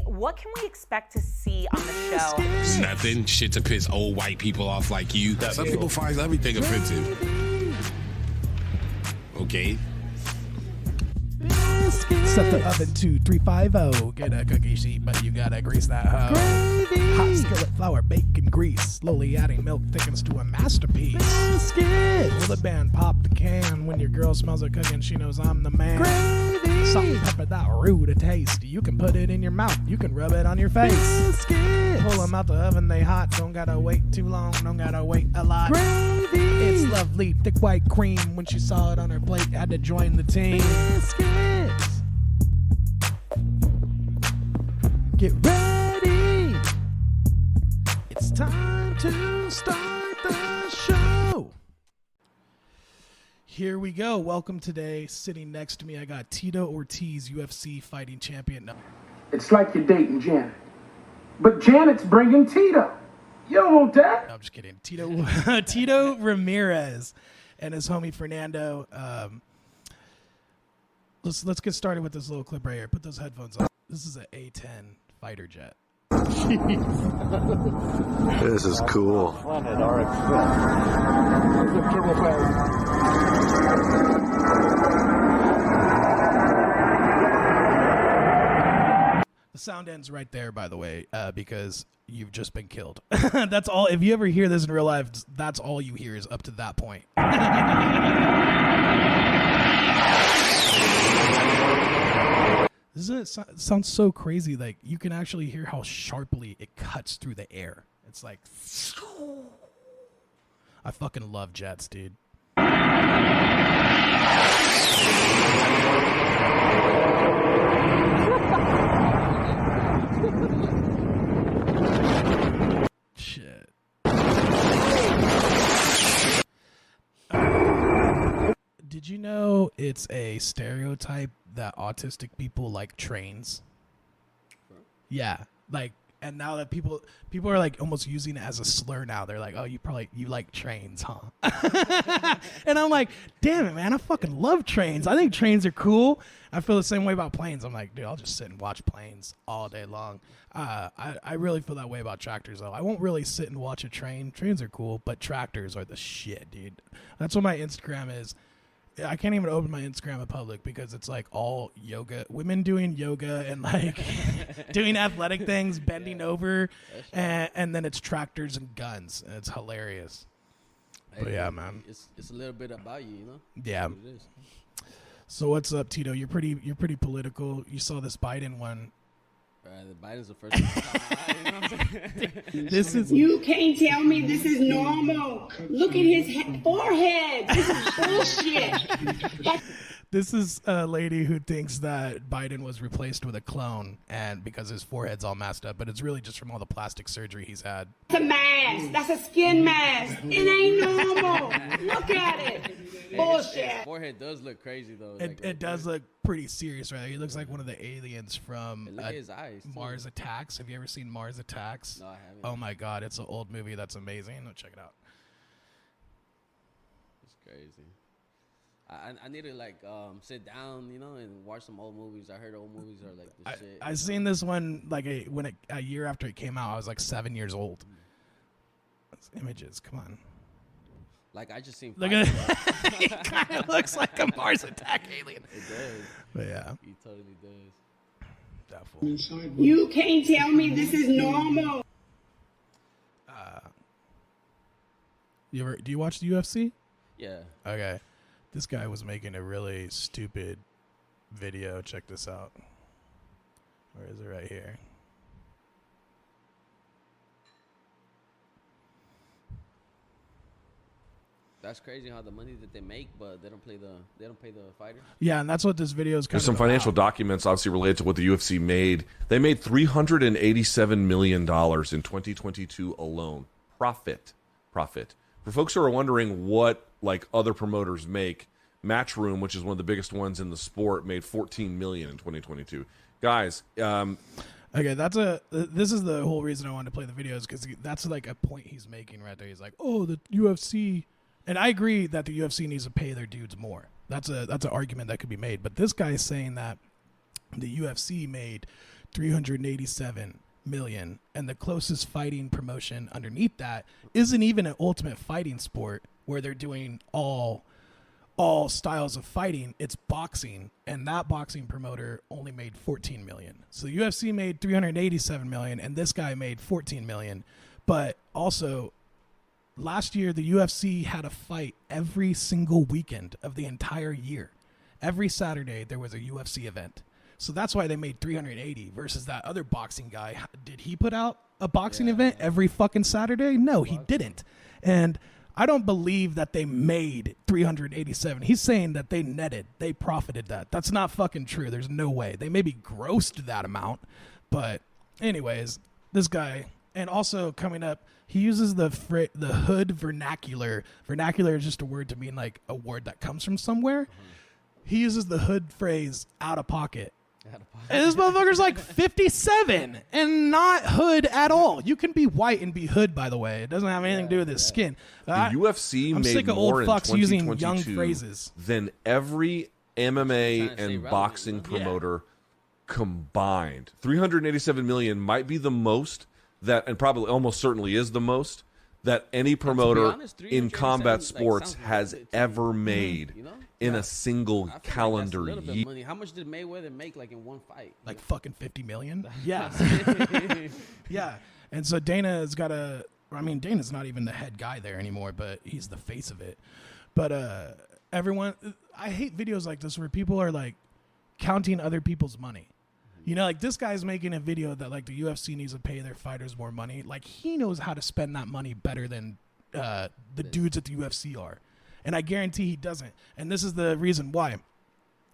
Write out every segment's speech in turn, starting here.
What can we expect to see on the show? Nothing. Shit to piss old white people off like you. Some people find everything offensive. Okay. Set the oven to 350. Get a cookie sheet, but you gotta grease that hoe. Hot skillet, flour, bacon, grease. Slowly adding milk thickens to a masterpiece. Biscuits. Will the band pop the can when your girl smells her cooking? She knows I'm the man. Gravy. Salt and pepper that rude a taste. You can put it in your mouth. You can rub it on your face. Biscuits. Pull them out the oven, they hot. Don't gotta wait too long. Don't gotta wait a lot. Gravy. It's lovely, thick white cream. When she saw it on her plate, had to join the team. Biscuits. Get ready. It's time to start the show. Here we go. Welcome today. Sitting next to me, I got Tito Ortiz, UFC fighting champion. It's like you're dating Janet. But Janet's bringing Tito. You don't want that? No, I'm just kidding. Tito Ramirez and his homie Fernando. Let's get started with this little clip right here. Put those headphones on. This is an A-10 fighter jet. This is cool. The sound ends right there, by the way, because you've just been killed. That's all. If you ever hear this in real life, that's all you hear is up to that point. Doesn't it sound so crazy? Like, you can actually hear how sharply it cuts through the air. It's like, I fucking love jets, dude. Shit. Did you know it's a stereotype that autistic people like trains? Yeah, like, and now that people are like almost using it as a slur now. They're like, oh, you like trains, huh? And I'm like, damn it, man, I fucking love trains. I think trains are cool. I feel the same way about planes. I'm like, dude, I'll just sit and watch planes all day long. I really feel that way about tractors, though. I won't really sit and watch a train. Trains are cool, but tractors are the shit, dude. That's what my Instagram is. I can't even open my Instagram in public because it's like all yoga, women doing yoga and like doing athletic things, bending over, and then it's tractors and guns, and it's hilarious. Hey, but yeah, man, it's a little bit about you, you know. Yeah. It is. So what's up, Tito? You're pretty political. You saw this Biden one. The Biden's the first one. This is. You can't tell me this is normal. Look at his forehead. This is bullshit. This is a lady who thinks that Biden was replaced with a clone, and because his forehead's all messed up, but it's really just from all the plastic surgery he's had. That's a mask. That's a skin mask. It ain't normal. Look at it. Bullshit. His forehead does look crazy though. It does look pretty serious, right? He looks like one of the aliens from look at his eyes, Mars Attacks. Have you ever seen Mars Attacks? No, I haven't. Oh my God, it's an old movie that's amazing. Check it out. It's crazy. I need to like sit down, you know, and watch some old movies. I heard old movies are like the shit. I seen this one like a year after it came out. I was like 7 years old. Those images, come on. Like I just seen. Look at it. It kind of looks like a Mars attack alien. It does. But yeah, he totally does. That fool. You can't tell me this is normal. Do you watch the UFC? Yeah. Okay. This guy was making a really stupid video. Check this out. Where is it? Right here. That's crazy how the money that they make, but they don't pay the fighter. Yeah, and that's what this video is kind There's some financial documents obviously related to what the UFC made. They made $387 million in 2022 alone. Profit. For folks who are wondering what like other promoters make, Matchroom, which is one of the biggest ones in the sport, made $14 million in 2022. Guys, okay, this is the whole reason I wanted to play the videos, because that's like a point he's making right there. He's like, oh, the UFC, and I agree that the UFC needs to pay their dudes more. That's an argument that could be made. But this guy is saying that the UFC made $387 million, and the closest fighting promotion underneath that isn't even an ultimate fighting sport where they're doing all styles of fighting. It's boxing, and that boxing promoter only made $14 million. So the UFC made $387 million, and this guy made $14 million. But also, last year the UFC had a fight every single weekend of the entire year. Every Saturday there was a UFC event. So that's why they made 380 versus that other boxing guy. Did he put out a boxing event every fucking Saturday? No, he didn't. And I don't believe that they made 387. He's saying that they profited that. That's not fucking true. There's no way. They maybe grossed that amount. But anyways, this guy, and also coming up, he uses the hood vernacular. Vernacular is just a word to mean like a word that comes from somewhere. He uses the hood phrase out of pocket. And this motherfucker's like 57 and not hood at all. You can be white and be hood, by the way. It doesn't have anything to do with his skin. The UFC I'm made sick of more old fucks in using 2022 young phrases than every MMA Trying to stay and relevant, boxing you know? promoter combined. 387 million might be the most that, and probably almost certainly is the most that any promoter honest, in 387, combat like, sports sounds has good to ever me. made You know? in a single I feel like that's a calendar little bit year. of money. How much did Mayweather make like in one fight? Like fucking 50 million? Yeah. Yeah. And so Dana's Dana's not even the head guy there anymore, but he's the face of it. But everyone, I hate videos like this where people are like counting other people's money. You know, like this guy's making a video that like the UFC needs to pay their fighters more money. Like he knows how to spend that money better than the dudes at the UFC are. And I guarantee he doesn't. And this is the reason why.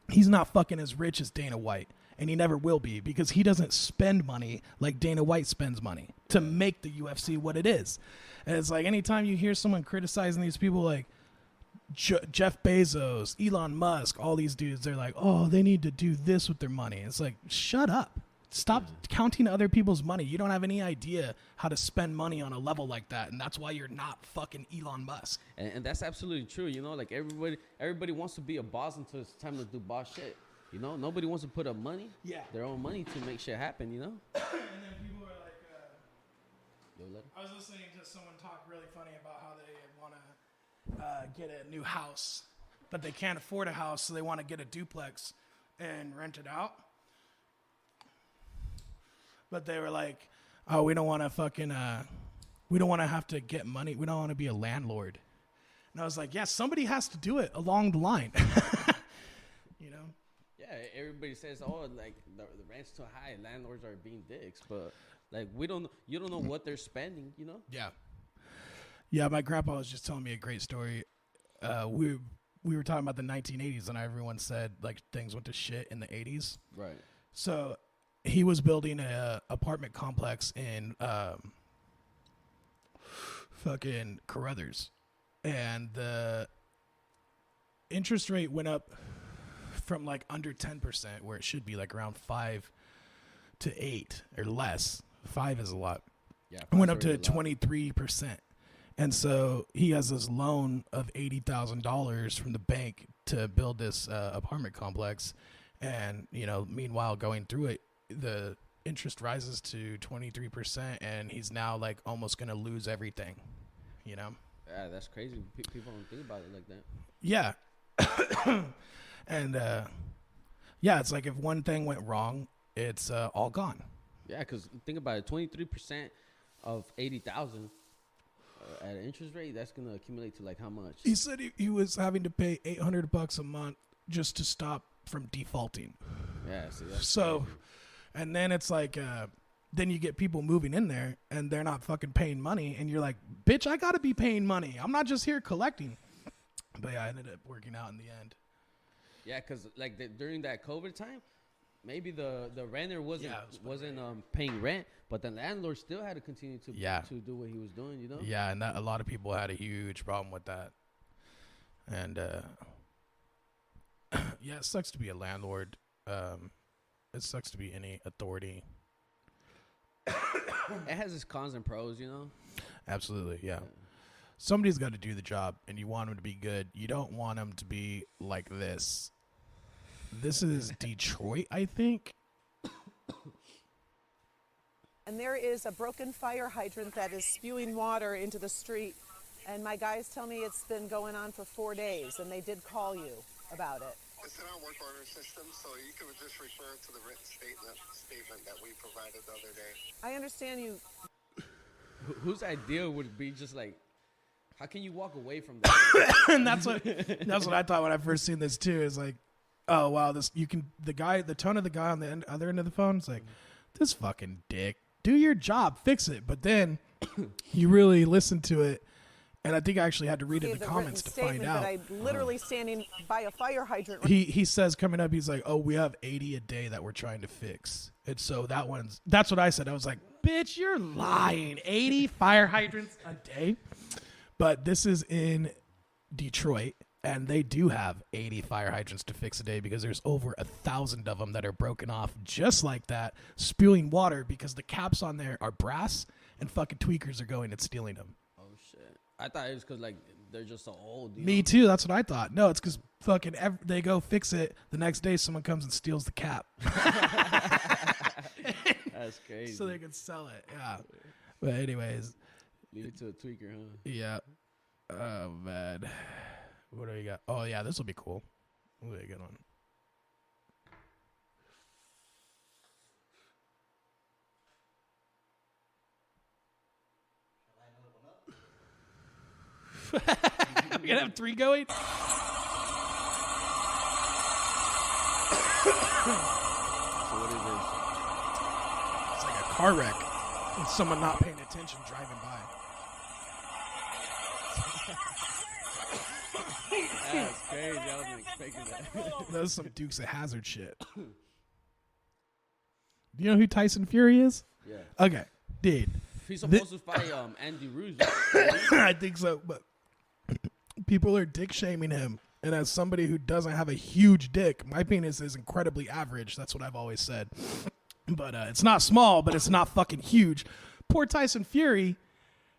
He's not fucking as rich as Dana White. And he never will be, because he doesn't spend money like Dana White spends money to make the UFC what it is. And it's like anytime you hear someone criticizing these people like Jeff Bezos, Elon Musk, all these dudes, they're like, oh, they need to do this with their money. It's like, shut up. Stop counting other people's money. You don't have any idea how to spend money on a level like that, and that's why you're not fucking Elon Musk. And that's absolutely true. You know, like everybody wants to be a boss until it's time to do boss shit. You know, nobody wants to put up money, their own money to make shit happen. You know. And then people are like, I was listening to someone talk really funny about how they want to get a new house, but they can't afford a house, so they want to get a duplex and rent it out. But they were like, oh, we don't want to fucking, we don't want to have to get money. We don't want to be a landlord. And I was like, yeah, somebody has to do it along the line. You know? Yeah, everybody says, oh, like the rent's too high, landlords are being dicks, but like you don't know what they're spending, you know? Yeah. Yeah, my grandpa was just telling me a great story. We were talking about the 1980s, and everyone said like things went to shit in the 80s. Right. So he was building a apartment complex in fucking Carruthers, and the interest rate went up from like under 10%, where it should be like around 5 to 8 or less. 5 is a lot. Yeah. It went up to 23%. And so he has this loan of $80,000 from the bank to build this apartment complex. And, you know, meanwhile, going through it, the interest rises to 23%, and he's now like almost going to lose everything, you know? Yeah, that's crazy. People don't think about it like that. Yeah. And, yeah, it's like if one thing went wrong, it's all gone. Yeah, because think about it, 23% of 80,000 at an interest rate, that's gonna accumulate to like how much? He said he was having to pay $800 a month just to stop from defaulting. Yeah, see, that's So, crazy. and then it's like, then you get people moving in there and they're not fucking paying money, and you're like, bitch, I gotta be paying money. I'm not just here collecting. But yeah, I ended up working out in the end. Yeah, because like during that COVID time, maybe the renter wasn't paying rent, but the landlord still had to continue to do what he was doing, you know? Yeah, and a lot of people had a huge problem with that. And yeah, it sucks to be a landlord. It sucks to be any authority. It has its cons and pros, you know? Absolutely, yeah. Somebody's got to do the job, and you want them to be good. You don't want them to be like this. This is Detroit, I think. And there is a broken fire hydrant that is spewing water into the street. And my guys tell me it's been going on for 4 days, and they did call you about it. It's in our work order system, so you can just refer to the written statement that we provided the other day. I understand you. Whose idea would be just like, how can you walk away from that? And that's what I thought when I first seen this too. Is like, oh wow, the tone of the guy on the other end of the phone is like, this fucking dick, do your job, fix it. But then you really listen to it. And I think I actually had to read in the comments to find out. But I'm literally standing by a fire hydrant. He says coming up, he's like, oh, we have 80 a day that we're trying to fix. And so that's what I said. I was like, bitch, you're lying. 80 fire hydrants a day? But this is in Detroit, and they do have 80 fire hydrants to fix a day because there's over 1,000 of them that are broken off just like that, spewing water because the caps on there are brass, and fucking tweakers are going and stealing them. I thought it was because, like, they're just so old. Me too. That's what I thought. No, it's because fucking they go fix it. The next day, someone comes and steals the cap. That's crazy. So they can sell it. Yeah. But anyways. Leave it to a tweaker, huh? Yeah. Oh, man. What do we got? Oh, yeah. This will be cool. What do we get on? We gonna have 3 going? So what is this? It's like a car wreck. And someone not paying attention driving by. That's crazy. I wasn't expecting that. That was some Dukes of Hazzard shit. Do you know who Tyson Fury is? Yeah. Okay, dude. He's supposed to fight Andy Ruiz. I think so, but people are dick shaming him. And as somebody who doesn't have a huge dick, my penis is incredibly average. That's what I've always said. But it's not small, but it's not fucking huge. Poor Tyson Fury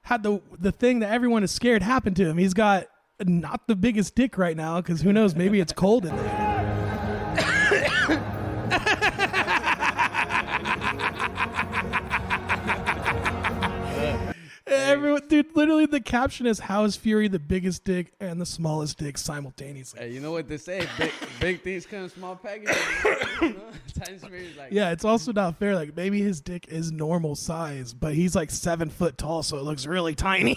had the thing that everyone is scared happened to him. He's got not the biggest dick right now because who knows, maybe it's cold in there. Everyone, dude, literally the caption is, how is Fury the biggest dick and the smallest dick simultaneously? Hey, you know what they say? Big things come in small packages. You know? Tyson Fury's like, yeah, it's also not fair. Like, maybe his dick is normal size, but he's like 7 foot tall, so it looks really tiny.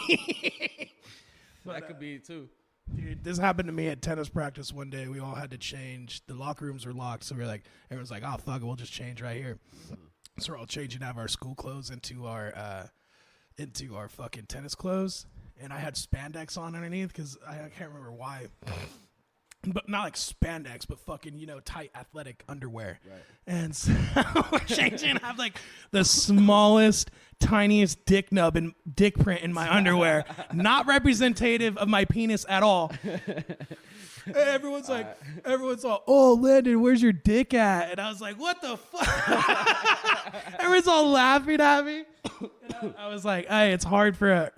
That could be too. Dude, this happened to me at tennis practice one day. We all had to change. The locker rooms were locked, so everyone's like, oh, fuck it, we'll just change right here. So we're all changing out of our school clothes into our fucking tennis clothes, and I had spandex on underneath because I can't remember why, but not like spandex, but fucking, tight athletic underwear. Right. And so we're changing. I have like the smallest, tiniest dick nub and dick print in my underwear, not representative of my penis at all. Everyone's like, oh, Landon, where's your dick at? And I was like, what the fuck? Everyone's all laughing at me. And I was like, hey, it's hard for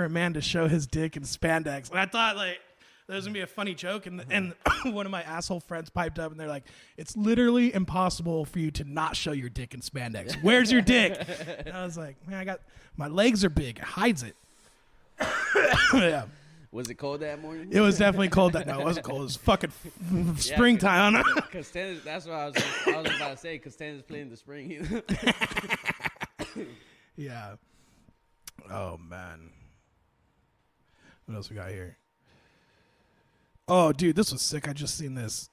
a man to show his dick in spandex. And I thought like there was gonna be a funny joke, and one of my asshole friends piped up, and they're like, it's literally impossible for you to not show your dick in spandex. Where's your dick? And I was like, man, my legs are big. It hides it. Yeah. Was it cold that morning? It was definitely cold. No, it wasn't cold. It was fucking springtime. Because that's what I was about to say. Because Stanley's playing the spring. Yeah. Oh man. What else we got here? Oh, dude, this was sick. I just seen this.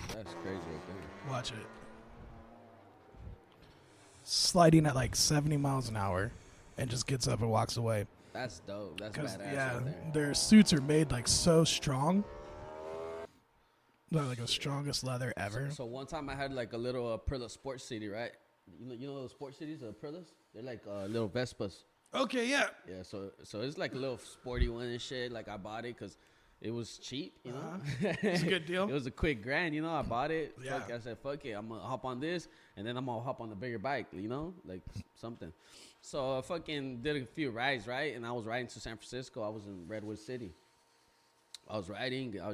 That's crazy right there. Watch it. Sliding at like 70 miles an hour and just gets up and walks away. That's dope. That's badass. Yeah, right there. their suits are made like so strong. They're like the strongest leather ever. So one time I had like a little Aprilla sports city, right? You know those sports cities, Aprillas? They're like little Vespas. Okay, yeah. Yeah, so it's like a little sporty one and shit. Like I bought it because it was cheap, you know. It's a good deal. It was a quick grand, you know. I bought it. Yeah. I said, fuck it. I'm going to hop on this, and then I'm going to hop on the bigger bike, you know, like something. So I fucking did a few rides, right? And I was riding to San Francisco. I was in Redwood City. I was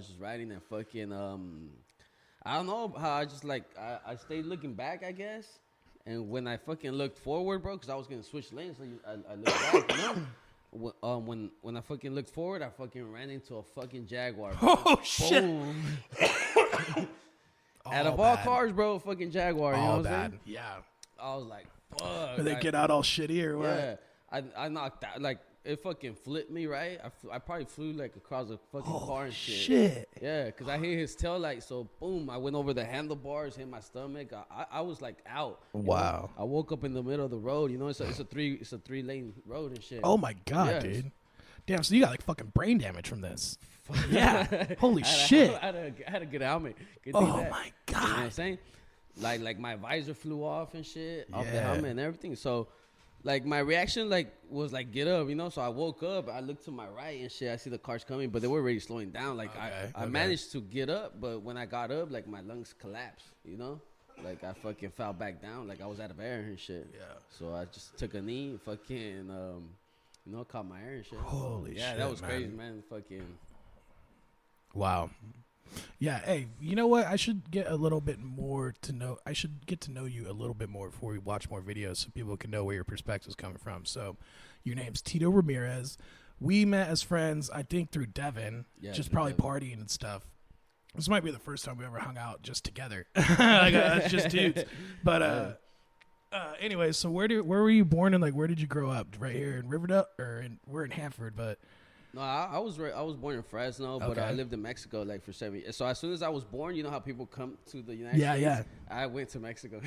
just riding and fucking I don't know how I just like I stayed looking back, I guess. And when I fucking looked forward, bro, because I was gonna switch lanes, so I looked back, you know. When I fucking looked forward, I fucking ran into a fucking Jaguar. Bro. Oh shit! Out of all cars, bro, fucking Jaguar. You know what I'm saying? Yeah. I was like, fuck. Did they get out all shitty or what? Yeah. I knocked out, like, it fucking flipped me, right? I probably flew, like, across a fucking car and shit. Yeah, because I hit his tail light, so boom, I went over the handlebars, hit my stomach. I was, like, out. Wow. I woke up in the middle of the road, you know? It's a 3-lane road and shit. Oh, my God, dude. Damn, so you got, like, fucking brain damage from this. Yeah. Holy shit. I had a good helmet. Oh, my God. You know what I'm saying? Like my visor flew off and shit, off the helmet and everything. So, like, my reaction, like, was, like, get up, you know? So I woke up. I looked to my right and shit. I see the cars coming, but they were already slowing down. Like, I managed to get up, but when I got up, like, my lungs collapsed, you know? Like, I fucking fell back down. Like, I was out of air and shit. Yeah. So I just took a knee and fucking, you know, caught my air and shit. Holy shit, yeah, that was man. crazy, man. Fucking. Wow. Yeah, hey, you know what? I should get a little bit more to know. I should get to know you a little bit more before we watch more videos so people can know where your perspective is coming from. So, your name's Tito Ramirez. We met as friends, I think, through Devin, just probably partying and stuff. This might be the first time we ever hung out just together. Like, just dudes. But, anyway, so where were you born and, like, where did you grow up? Right here in Riverdale? We're in Hanford, but... No, I was born in Fresno, but I lived in Mexico like for 7 years. So as soon as I was born, you know how people come to the United States? Yeah. I went to Mexico.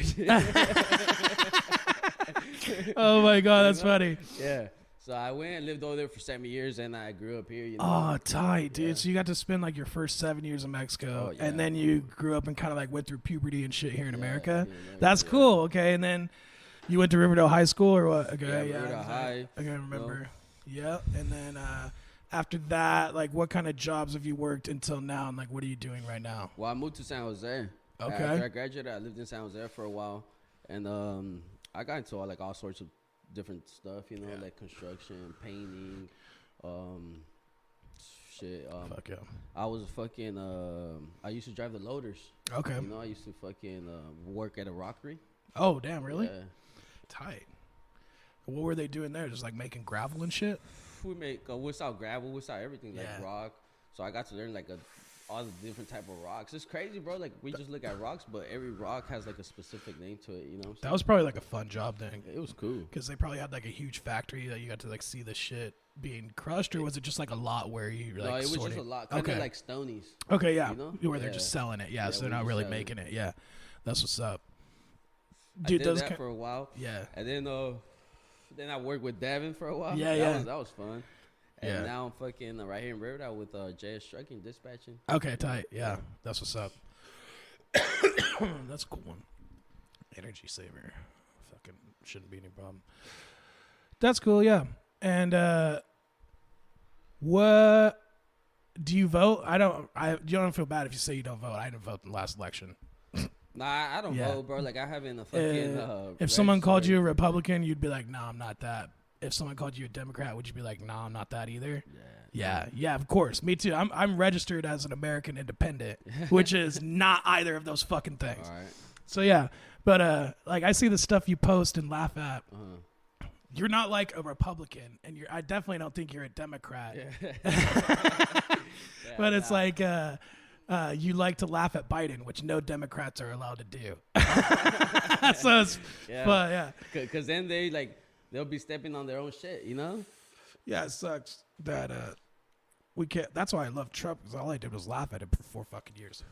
Oh my God, that's funny. Yeah. So I went and lived over there for 7 years, and I grew up here. You know? Oh, tight, dude. Yeah. So you got to spend like your first 7 years in Mexico, and then you grew up and kind of like went through puberty and shit here in America. That's cool. Okay, and then you went to Riverdale High School or what? Okay, Riverdale High. I can remember. Yeah, and then after that, like, what kind of jobs have you worked until now, and like, what are you doing right now? Well, I moved to San Jose. Okay. After I graduated, I lived in San Jose for a while, and I got into like all sorts of different stuff, you know, like construction, painting, shit. Fuck yeah. I was fucking. I used to drive the loaders. Okay. You know, I used to fucking work at a rockery. Oh damn! Really? Yeah. Tight. What were they doing there? Just like making gravel and shit? We saw gravel, we saw everything, like rock. So I got to learn like all the different type of rocks. It's crazy, bro. Like, we just look at rocks, but every rock has like a specific name to it, you know? That was probably like a fun job then. It was cool. Because they probably had like a huge factory that you got to like see the shit being crushed, or was it just like a lot where you like No, it was sorting? just a lot. Kind of like Stonies. Okay, yeah. You know? Where they're just selling it. Yeah, so they're not really making it. Yeah. That's what's up. Dude, I did that for a while. Yeah. And then I worked with Devin for a while. Yeah, That was fun. And now I'm fucking right here in Riverdale with JS Trucking, dispatching. Okay, tight. Yeah, that's what's up. That's a cool one. Energy saver. Fucking shouldn't be any problem. That's cool, yeah. And what do you vote? You don't feel bad if you say you don't vote. I didn't vote in the last election. Nah, I don't vote, bro. Like, I haven't a fucking. If someone called you a Republican, you'd be like, "No, I'm not that." If someone called you a Democrat, would you be like, "No, I'm not that either"? Yeah. Of course, me too. I'm registered as an American Independent, which is not either of those fucking things. All right. So yeah, but like, I see the stuff you post and laugh at. You're not like a Republican, and I definitely don't think you're a Democrat. But it's like. You like to laugh at Biden, which no Democrats are allowed to do. So it's, but yeah. Because then they'll be stepping on their own shit, you know? Yeah, it sucks that we can't. That's why I love Trump, because all I did was laugh at him for 4 fucking years.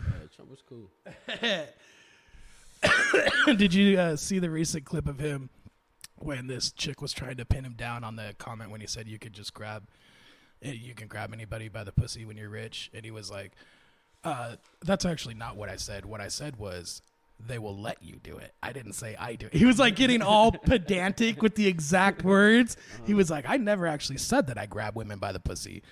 Yeah, Trump was cool. Did you see the recent clip of him when this chick was trying to pin him down on the comment when he said you can grab anybody by the pussy when you're rich? And he was like, that's actually not what I said. What I said was, they will let you do it. I didn't say I do it. He was like getting all pedantic with the exact words. He was like, I never actually said that I grab women by the pussy.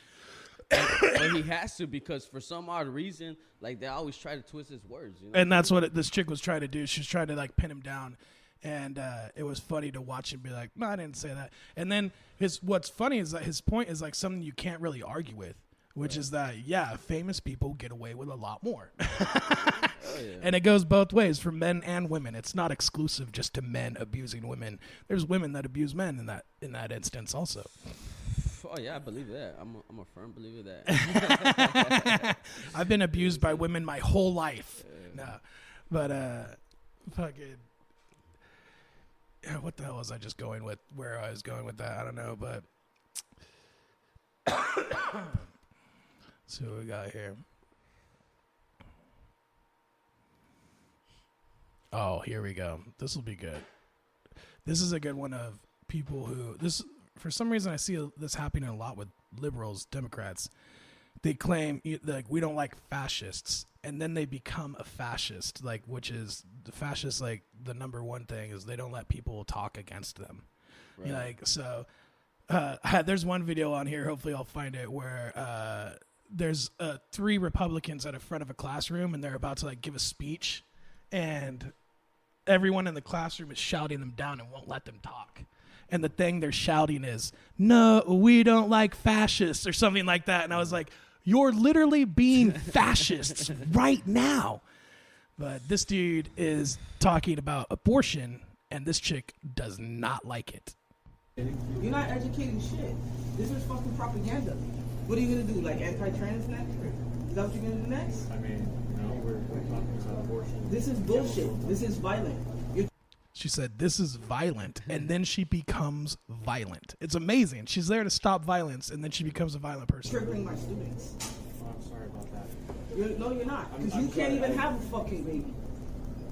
But he has to, because for some odd reason, like, they always try to twist his words. You know? And that's what this chick was trying to do. She was trying to like pin him down. And it was funny to watch him be like, no, I didn't say that. And then what's funny is that his point is like something you can't really argue with. which is that, famous people get away with a lot more. Oh, yeah. And it goes both ways for men and women. It's not exclusive just to men abusing women. There's women that abuse men in that instance also. Oh yeah, I believe that. I'm a firm believer that. I've been abused by women my whole life. No, but fucking. What the hell was I just going with? Where I was going with that, I don't know. But let's see what we got here. Oh, here we go. This will be good. This is a good one of people who for some reason I see this happening a lot with liberals, Democrats. They claim like we don't like fascists, and then they become a fascist, like which is the fascist. Like the number one thing is they don't let people talk against them. Right. Like so, there's one video on here. Hopefully, I'll find it where there's 3 Republicans at the front of a classroom, and they're about to like give a speech, and everyone in the classroom is shouting them down and won't let them talk. And the thing they're shouting is, "No, we don't like fascists," or something like that. And I was like, you're literally being fascists right now. But this dude is talking about abortion, and this chick does not like it. You're not educating shit. This is fucking propaganda. What are you gonna do? Like anti-trans next? Is that what you're gonna do next? I mean, no, we're talking about abortion. This is bullshit. This is violent. She said, "This is violent," and then she becomes violent. It's amazing. She's there to stop violence, and then she becomes a violent person. Triggering my students. Oh, I'm sorry about that. No, you're not. Because you can't even have a fucking baby.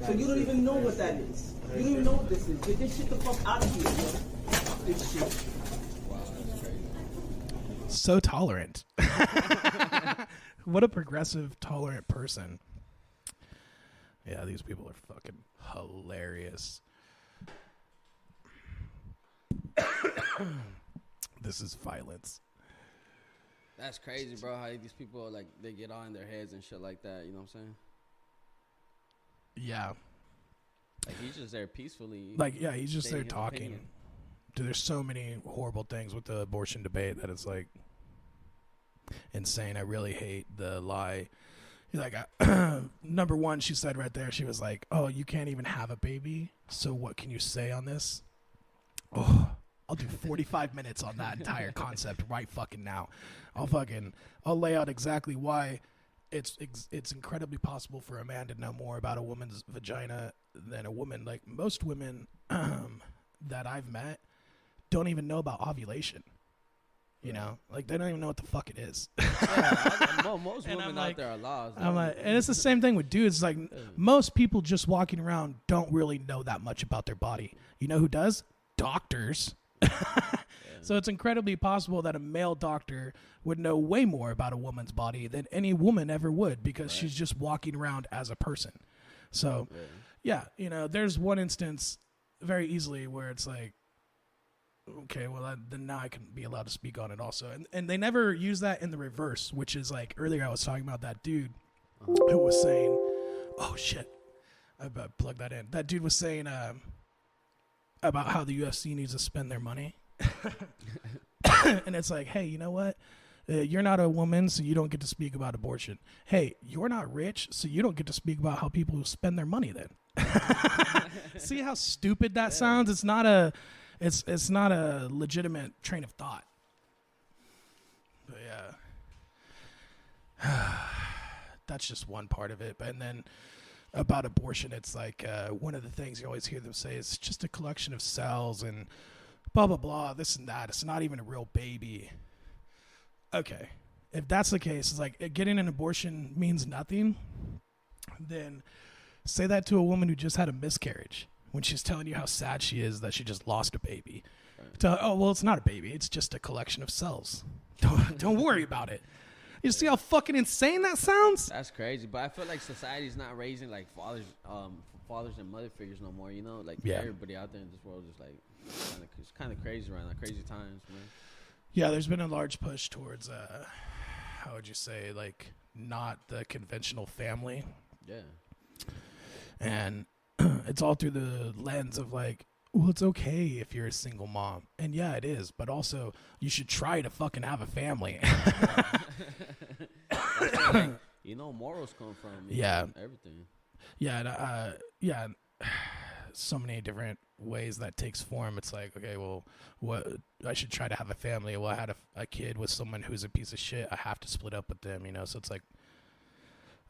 So you don't even know what that is. You don't even know what this is. Get this shit the fuck out of here, yo. Fuck this shit. Wow, that's crazy. So tolerant. What a progressive, tolerant person. Yeah, these people are fucking hilarious. This is violence. That's crazy, bro. How these people like they get all in their heads and shit like that. You know what I'm saying? Yeah. Like he's just there peacefully. Like yeah, he's just there stating his talking. opinion. Dude, there's so many horrible things with the abortion debate that it's like insane. I really hate the lie. Like number one, she said right there, she was like, "Oh, you can't even have a baby. So what can you say on this?" Oh, I'll do 45 minutes on that entire concept right fucking now. I'll lay out exactly why it's incredibly possible for a man to know more about a woman's vagina than a woman. Like most women that I've met don't even know about ovulation. You know, like they don't even know what the fuck it is. Yeah, most women out there are lost. I'm like, and it's the same thing with dudes. Like most people just walking around don't really know that much about their body. You know who does? Doctors. So it's incredibly possible that a male doctor would know way more about a woman's body than any woman ever would because she's just walking around as a person. So, yeah, you know, there's one instance very easily where it's like, okay, well, then now I can be allowed to speak on it also. And they never use that in the reverse, which is like earlier I was talking about that dude who was saying, oh, shit, I better plug that in. That dude was saying about how the UFC needs to spend their money. And it's like, hey, you know what? You're not a woman, so you don't get to speak about abortion. Hey, you're not rich, so you don't get to speak about how people spend their money then. See how stupid that sounds? It's not a legitimate train of thought. But yeah. That's just one part of it. And then about abortion, it's like one of the things you always hear them say is it's just a collection of cells and blah, blah, blah, this and that. It's not even a real baby. Okay. If that's the case, it's like getting an abortion means nothing, then say that to a woman who just had a miscarriage when she's telling you how sad she is that she just lost a baby. Tell her, oh, well, it's not a baby. It's just a collection of cells. Don't worry about it. You see how fucking insane that sounds? That's crazy. But I feel like society's not raising like fathers and mother figures no more. You know, like everybody out there in this world is like it's kind of crazy right now. Crazy times, man. Yeah, there's been a large push towards how would you say, like not the conventional family. Yeah. And it's all through the lens of like, well, it's okay if you're a single mom. And yeah, it is. But also, you should try to fucking have a family. That's where, like, you know, morals come from. Yeah. Everything. Yeah. Yeah. So many different ways that takes form. It's like, okay, well, what I should try to have a family. Well, I had a kid with someone who's a piece of shit. I have to split up with them, you know? So it's like,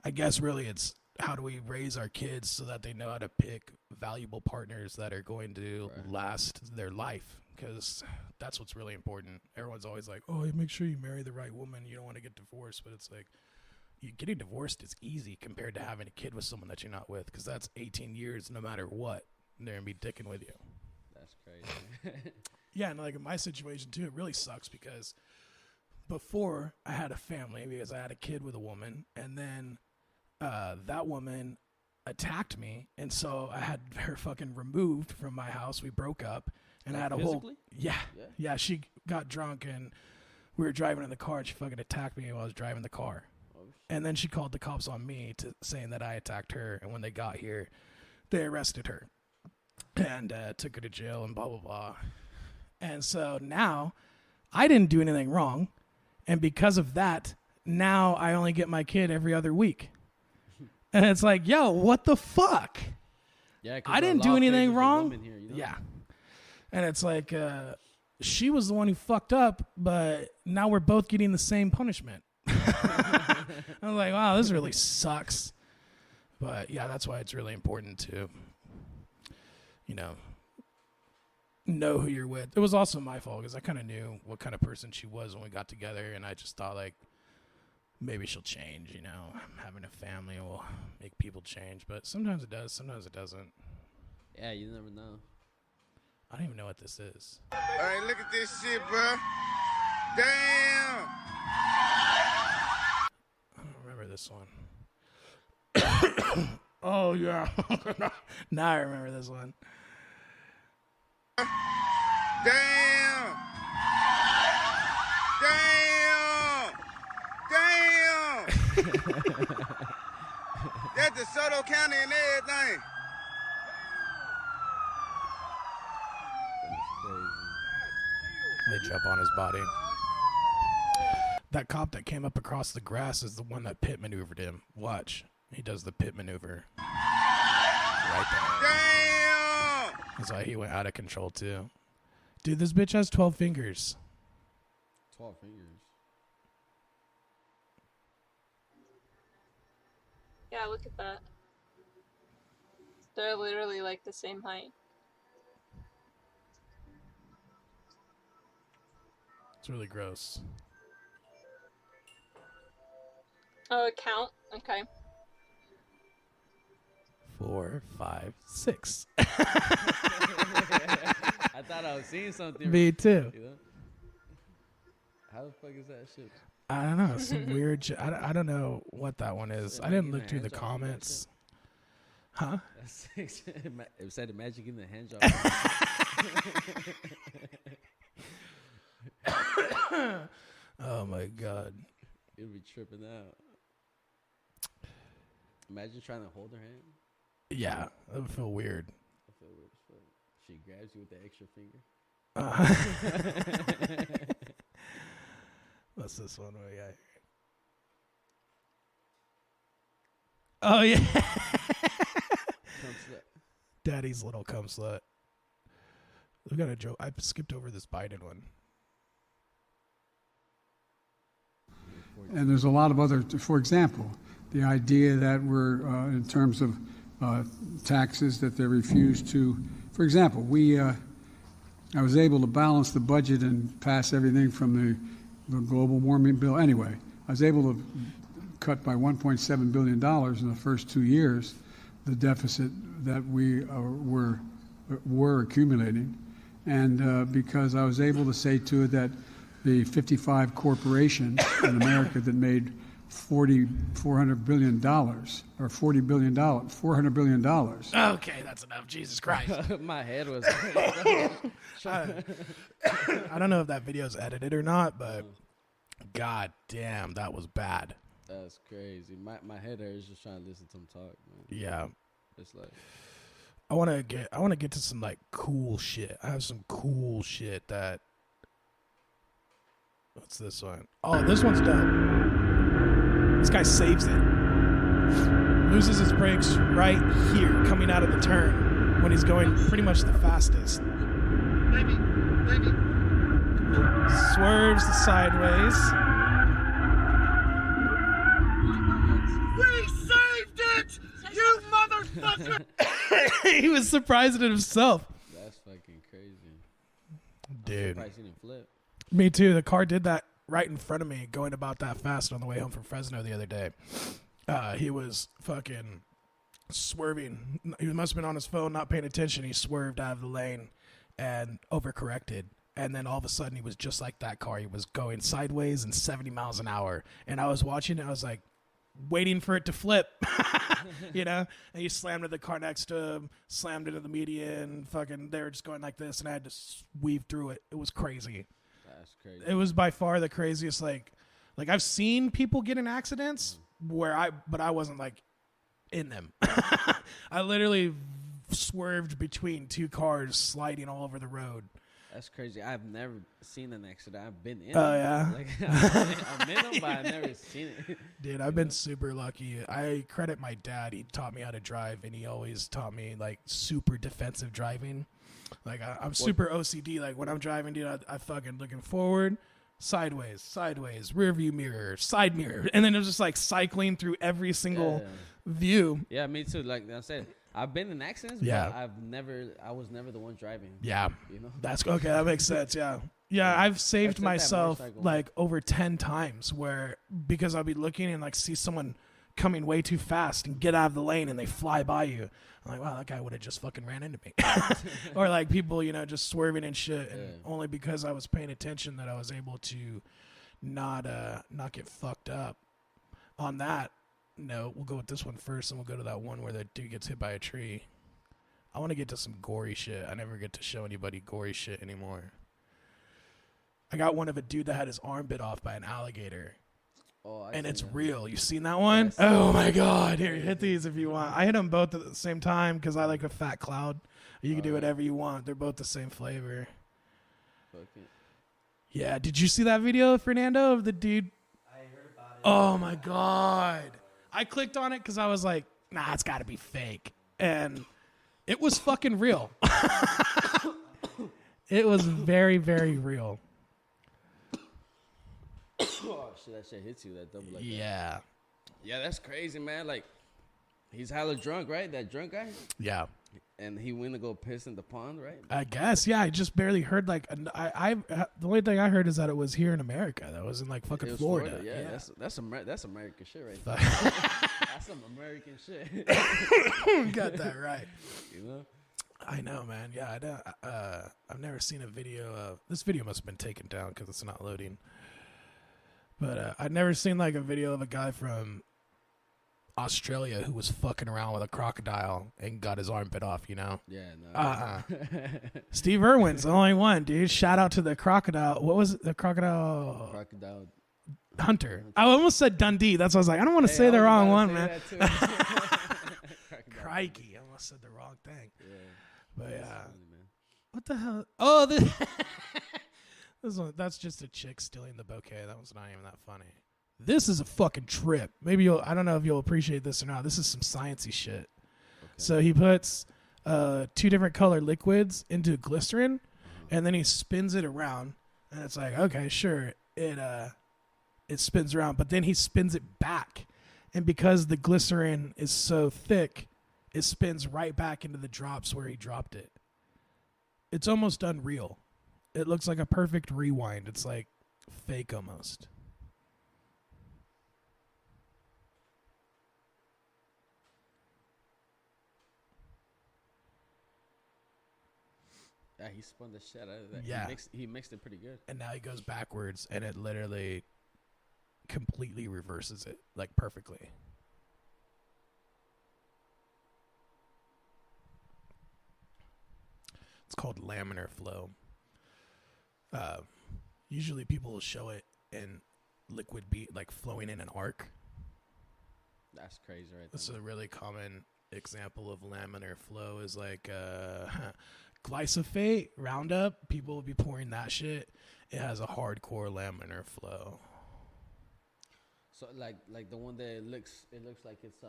I guess really it's how do we raise our kids so that they know how to pick valuable partners that are going to last their life? Because that's what's really important. Everyone's always like, oh, make sure you marry the right woman. You don't want to get divorced. But it's like, getting divorced is easy compared to having a kid with someone that you're not with, because that's 18 years no matter what. They're going to be dicking with you. That's crazy. Yeah, and like in my situation too, it really sucks because before I had a family, because I had a kid with a woman, and then that woman attacked me, and so I had her fucking removed from my house. We broke up, and I had a physically? whole yeah. She got drunk, and we were driving in the car, and she fucking attacked me while I was driving the car. And then she called the cops on me saying that I attacked her. And when they got here, they arrested her and took her to jail and blah, blah, blah. And so now I didn't do anything wrong. And because of that, now I only get my kid every other week. And it's like, yo, what the fuck? Yeah, I didn't do anything wrong. Here, you know? Yeah. And it's like, she was the one who fucked up, but now we're both getting the same punishment. I was like, wow, this really sucks. But yeah, that's why it's really important to, you know who you're with. It was also my fault because I kind of knew what kind of person she was when we got together, and I just thought like maybe she'll change. You know, having a family will make people change, but sometimes it does, sometimes it doesn't. Yeah, you never know. I don't even know what this is. All right, look at this shit, bro. Damn. I don't remember this one. Oh, yeah. Now I remember this one. Damn. That's DeSoto County and everything. They jump on his body. That cop that came up across the grass is the one that pit maneuvered him. Watch. He does the pit maneuver. Right there. Damn! That's why he went out of control, too. Dude, this bitch has 12 fingers. 12 fingers. Yeah, look at that. They're literally like the same height. It's really gross. Oh, a count? Okay. 4, 5, 6. I thought I was seeing something. Me too. You know? How the fuck is that shit? I don't know. Some weird shit. I don't know what that one is. I didn't look through the comments. Huh? That's it said magic in the hand job. Oh my god. You'll be tripping out. Imagine trying to hold her hand. Yeah, that would feel weird. I feel weird as fuck. She grabs you with the extra finger. What's this one we got here? Oh yeah. Daddy's little cum slut. We got a joke. I skipped over this Biden one. And there's a lot of other, for example, the idea that we're, in terms of taxes, that they refuse to, for example, I was able to balance the budget and pass everything from the global warming bill. Anyway, I was able to cut by $1.7 billion in the first 2 years the deficit that we were accumulating. And because I was able to say to it that the 55 corporations in America that made $400 billion or $40 billion, $400 billion. Okay, that's enough. Jesus Christ. My head was. I don't know if that video's edited or not, but god damn, that was bad. That's crazy. My head is just trying to listen to him talk, man. Yeah. It's like. I want to get to some like cool shit. I have some cool shit that. What's this one? Oh, this one's dope. This guy saves it. Loses his brakes right here, coming out of the turn when he's going pretty much the fastest. Baby. Swerves sideways. We saved it! You motherfucker! He was surprised at himself. That's fucking crazy. Dude. I'm surprised he didn't flip. Me too. The car did that right in front of me, going about that fast on the way home from Fresno the other day. He was fucking swerving. He must have been on his phone, not paying attention. He swerved out of the lane and overcorrected. And then all of a sudden, he was just like that car. He was going sideways and 70 miles an hour. And I was watching it. I was like, waiting for it to flip, you know? And he slammed into the car next to him, slammed into the median. Fucking, they were just going like this, and I had to weave through it. It was crazy. That's crazy. It was by far the craziest. Like I've seen people get in accidents but I wasn't like in them. I literally swerved between two cars sliding all over the road. That's crazy. I've never seen an accident. I've been in. Oh, yeah? Like, I'm in them, but I've never seen it. Dude, I've been super lucky. I credit my dad. He taught me how to drive, and he always taught me like super defensive driving. Like I'm super OCD. Like when I'm driving, dude, I fucking looking forward, sideways, rear view mirror, side mirror, and then it was just like cycling through every single view. Yeah, me too. Like I said, I've been in accidents, but I was never the one driving. Yeah, you know. That's okay. That makes sense. Yeah. I've saved myself like over 10 times because I'll be looking and like see someone coming way too fast and get out of the lane and they fly by you. I'm like, wow, that guy would have just fucking ran into me. Or like people, just swerving and shit. And only because I was paying attention that I was able to not get fucked up. On that note, we'll go with this one first and we'll go to that one where the dude gets hit by a tree. I want to get to some gory shit. I never get to show anybody gory shit anymore. I got one of a dude that had his arm bit off by an alligator. Oh, and it's real. You seen that one? Oh my God. Here, hit these if you want. I hit them both at the same time because I like a fat cloud. You can do whatever you want. They're both the same flavor. Okay. Yeah. Did you see that video, Fernando, of the dude? I heard about it. Oh my God. I clicked on it because I was like, nah, it's got to be fake. And it was fucking real. It was very, very real. Oh shit, that shit hits you, that double like yeah. that. Yeah, that's crazy, man. Like, he's hella drunk, right? That drunk guy? Yeah. And he went to go piss in the pond, right? I guess, yeah. I just barely heard, like, the only thing I heard is that it was here in America. That was in, like, fucking Florida. Yeah. That's American shit right there. That's some American shit. Got that right. You know? I know, man. Yeah, I've never seen a video of... This video must have been taken down because it's not loading. But I'd never seen, like, a video of a guy from Australia who was fucking around with a crocodile and got his arm bit off, you know? Yeah, no. Steve Irwin's the only one, dude. Shout out to the crocodile. What was it? The crocodile... Crocodile... Hunter. I almost said Dundee. That's why I was like, I don't want to say the wrong one, man. Crikey. I almost said the wrong thing. Yeah. But, funny, man. What the hell? Oh, this... This one, that's just a chick stealing the bouquet. That was not even that funny. This is a fucking trip. Maybe I don't know if you'll appreciate this or not. This is some sciencey shit. Okay. So he puts 2 different color liquids into glycerin, and then he spins it around, and it's like, okay, sure, it spins around, but then he spins it back, and because the glycerin is so thick, it spins right back into the drops where he dropped it. It's almost unreal. It looks like a perfect rewind. It's like fake almost. Yeah, he spun the shit out of that. Yeah. He mixed it pretty good. And now he goes backwards, and it literally completely reverses it, like perfectly. It's called laminar flow. Usually people will show it in liquid like flowing in an arc. That's crazy, right? This is a really common example of laminar flow is like glyphosate Roundup. People will be pouring that shit. It has a hardcore laminar flow. So like the one that it looks like it's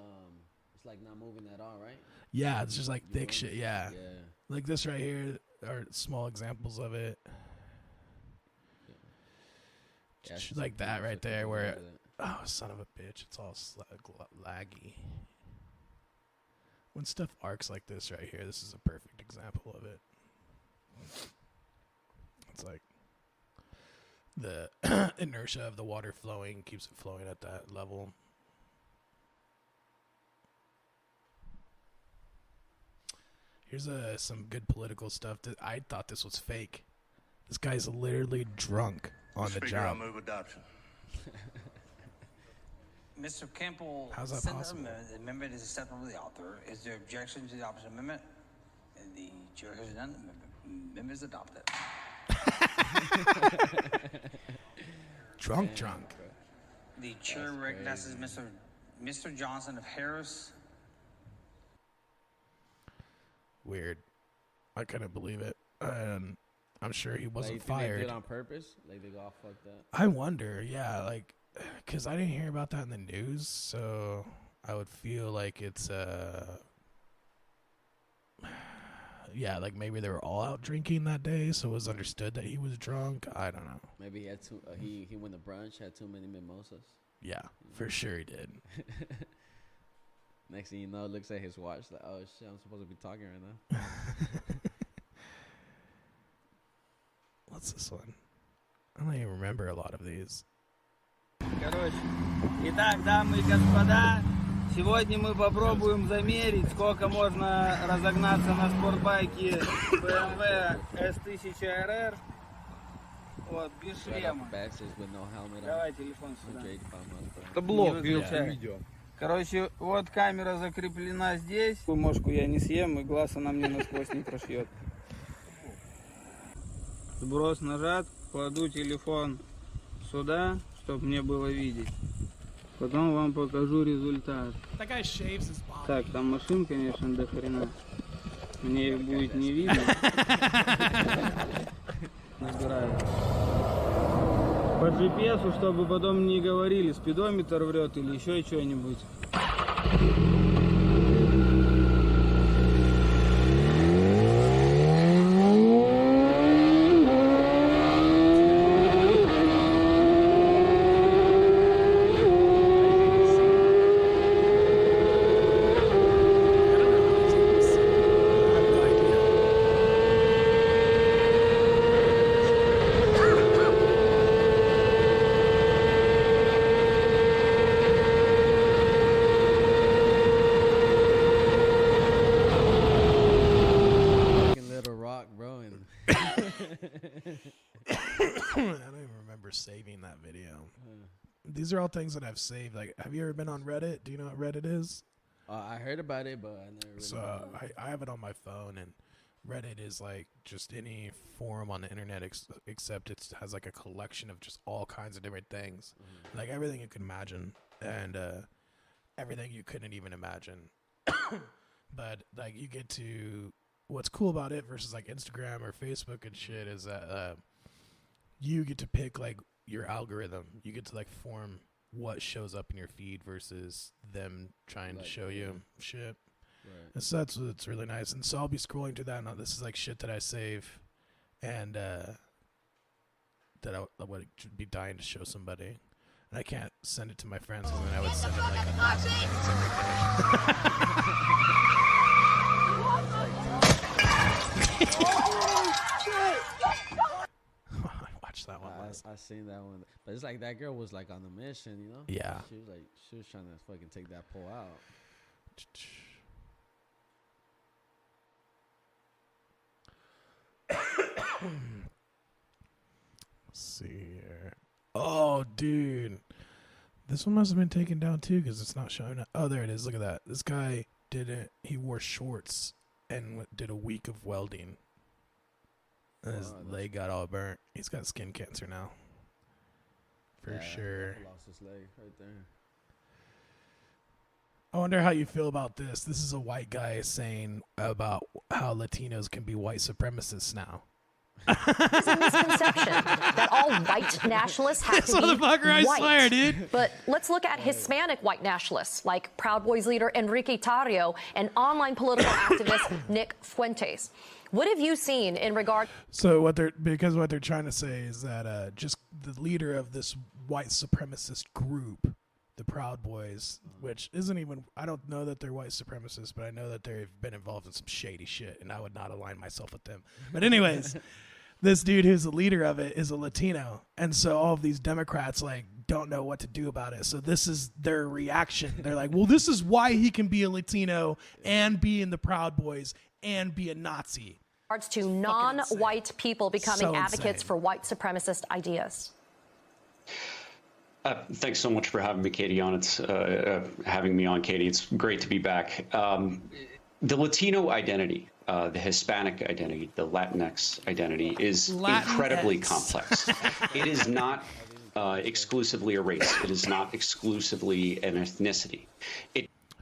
like not moving at all, right? Yeah, it's just like thick shit. Yeah. Like this right here are small examples of it. Yeah, like that right there where oh, son of a bitch, it's all laggy. When stuff arcs like this right here, this is a perfect example of it. It's like the inertia of the water flowing keeps it flowing at that level. Here's some good political stuff. I thought this was fake. This guy's literally drunk on the job. Move adoption. Mr. Campbell, how's that possible? The amendment is acceptable to the author. Is there objection to the opposite amendment? And the chair has none. The amendment is adopted. Drunk. The chair recognizes Mr. Johnson of Harris. Weird. I couldn't believe it. And I'm sure he wasn't like, fired. They did on purpose? Like they go off like that? I wonder, yeah, like, because I didn't hear about that in the news, so I would feel like it's, yeah, like maybe they were all out drinking that day, so it was understood that he was drunk. I don't know. Maybe he had he went to brunch, had too many mimosas. Yeah, for sure he did. Next thing you know, looks at his watch like, oh shit, I'm supposed to be talking right now. What's this one? I don't even remember a lot of these. Короче, итак, дамы и господа, сегодня мы попробуем замерить, сколько можно разогнаться на спортбайке BMW S1000RR. Вот, без шлема. Давай телефон сюда. Это блок, видео. Короче, вот камера закреплена здесь. Мошку я не съем, и глаз она мне насквозь не прошьет. Сброс нажат, кладу телефон сюда, чтобы мне было видеть. Потом вам покажу результат. Так, там машин, конечно, до хрена. Мне их будет не видно. Набираю. По GPS, чтобы потом не говорили, спидометр врет или еще что-нибудь. Saving that video. These are all things that I've saved. Like, have you ever been on Reddit? Do you know what Reddit is? I heard about it, but I never really. So I have it on my phone, and Reddit is like just any forum on the internet, except it has like a collection of just all kinds of different things, like everything you can imagine, and everything you couldn't even imagine. But like, you get to what's cool about it versus like Instagram or Facebook and shit is that you get to pick like your algorithm. You get to like form what shows up in your feed versus them trying to show you shit. Right. And so that's what's really nice. And so I'll be scrolling through that. Now this is like shit that I save, and that I would be dying to show somebody, and I can't send it to my friends because then I would send it like 1,000 things every day. That one I seen that one, but it's like that girl was like on the mission, you know. Yeah, she was trying to fucking take that pole out. Let's see here. Oh, dude, this one must have been taken down too because it's not showing up. Oh, there it is. Look at that. This guy did it. He wore shorts and did a week of welding. And his leg got all burnt. He's got skin cancer now. For sure. Lost his leg right there. I wonder how you feel about this. This is a white guy saying about how Latinos can be white supremacists now. It's a misconception that all white nationalists have to be motherfucker, I white. swear, dude. But let's look at Hispanic white nationalists like Proud Boys leader Enrique Tarrio and online political activist Nick Fuentes. What have you seen in regard? So what they're trying to say is that just the leader of this white supremacist group, the Proud Boys, which isn't even, I don't know that they're white supremacists, but I know that they've been involved in some shady shit, and I would not align myself with them. But anyways, this dude who's the leader of it is a Latino, and so all of these Democrats like don't know what to do about it. So this is their reaction. They're like, well, this is why he can be a Latino and be in the Proud Boys and be a Nazi. To non-white people becoming So advocates insane. for white supremacist ideas? Thanks so much for having me, Katie, on. It's having me on, Katie. It's great to be back. The Latino identity, the Hispanic identity, the Latinx identity is incredibly complex. It is not exclusively a race. It is not exclusively an ethnicity.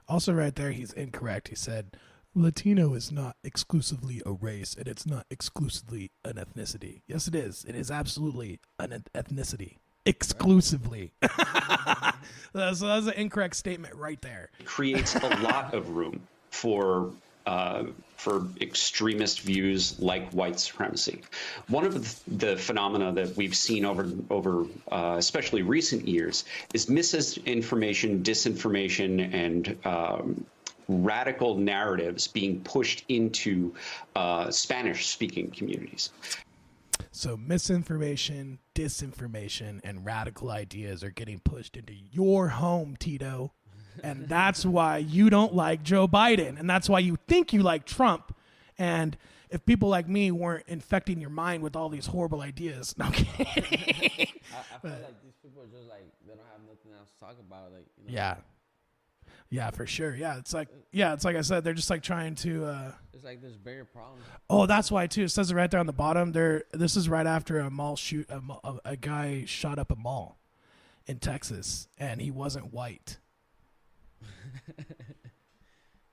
Also, right there, he's incorrect. He said Latino is not exclusively a race, and it's not exclusively an ethnicity. Yes, it is. It is absolutely an ethnicity. Exclusively. So that's an incorrect statement right there. It creates a lot of room for extremist views like white supremacy. One of the phenomena that we've seen over especially recent years is misinformation, disinformation, and radical narratives being pushed into Spanish-speaking communities. So misinformation, disinformation, and radical ideas are getting pushed into your home, Tito. And that's why you don't like Joe Biden. And that's why you think you like Trump. And if people like me weren't infecting your mind with all these horrible ideas. No, I'm kidding. I feel like these people are just like, they don't have nothing else to talk about. Like, you know? Yeah. Yeah, for sure. Yeah, it's like I said, they're just like trying to. It's like there's bigger problems. Oh, that's why too. It says it right there on the bottom. This is right after a mall shoot. A guy shot up a mall in Texas, and he wasn't white.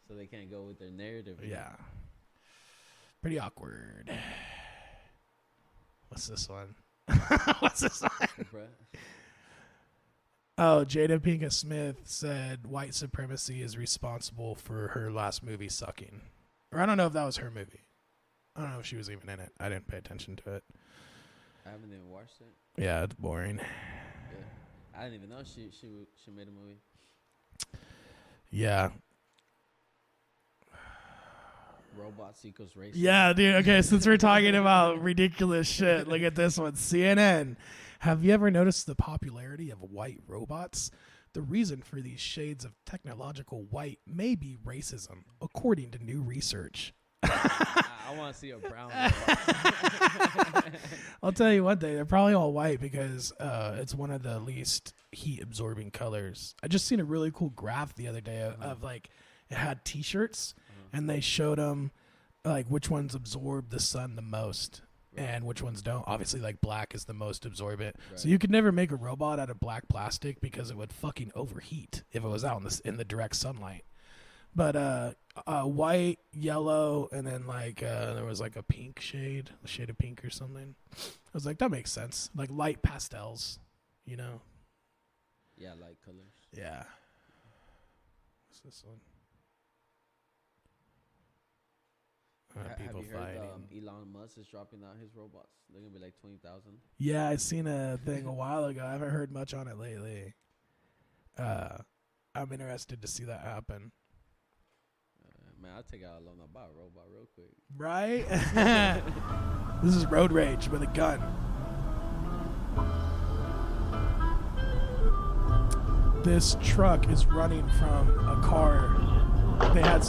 So they can't go with their narrative. Yeah. Pretty awkward. What's this one? What's this one? Oh, Jada Pinkett Smith said white supremacy is responsible for her last movie sucking. Or I don't know if that was her movie. I don't know if she was even in it. I didn't pay attention to it. I haven't even watched it. Yeah, it's boring. Yeah. I didn't even know she made a movie. Yeah. Robots equals racism. Yeah, dude. Okay, since we're talking about ridiculous shit, look at this one. CNN. Have you ever noticed the popularity of white robots? The reason for these shades of technological white may be racism, according to new research. I want to see a brown robot. I'll tell you one thing. They're probably all white because it's one of the least heat-absorbing colors. I just seen a really cool graph the other day of like, it had T-shirts, and they showed them like which ones absorb the sun the most. And which ones don't. Obviously, like black is the most absorbent. Right. So you could never make a robot out of black plastic because it would fucking overheat if it was out in the direct sunlight. But white, yellow, and then like there was like a pink shade of pink or something. I was like, that makes sense. Like light pastels, you know? Yeah, light colors. Yeah. What's this one? Have you heard Elon Musk is dropping out his robots? They're going to be like 20,000. Yeah, I seen a thing a while ago. I haven't heard much on it lately. I'm interested to see that happen. Man, I'll take out a loan. I'll buy a robot real quick. Right? This is road rage with a gun. This truck is running from a car. They had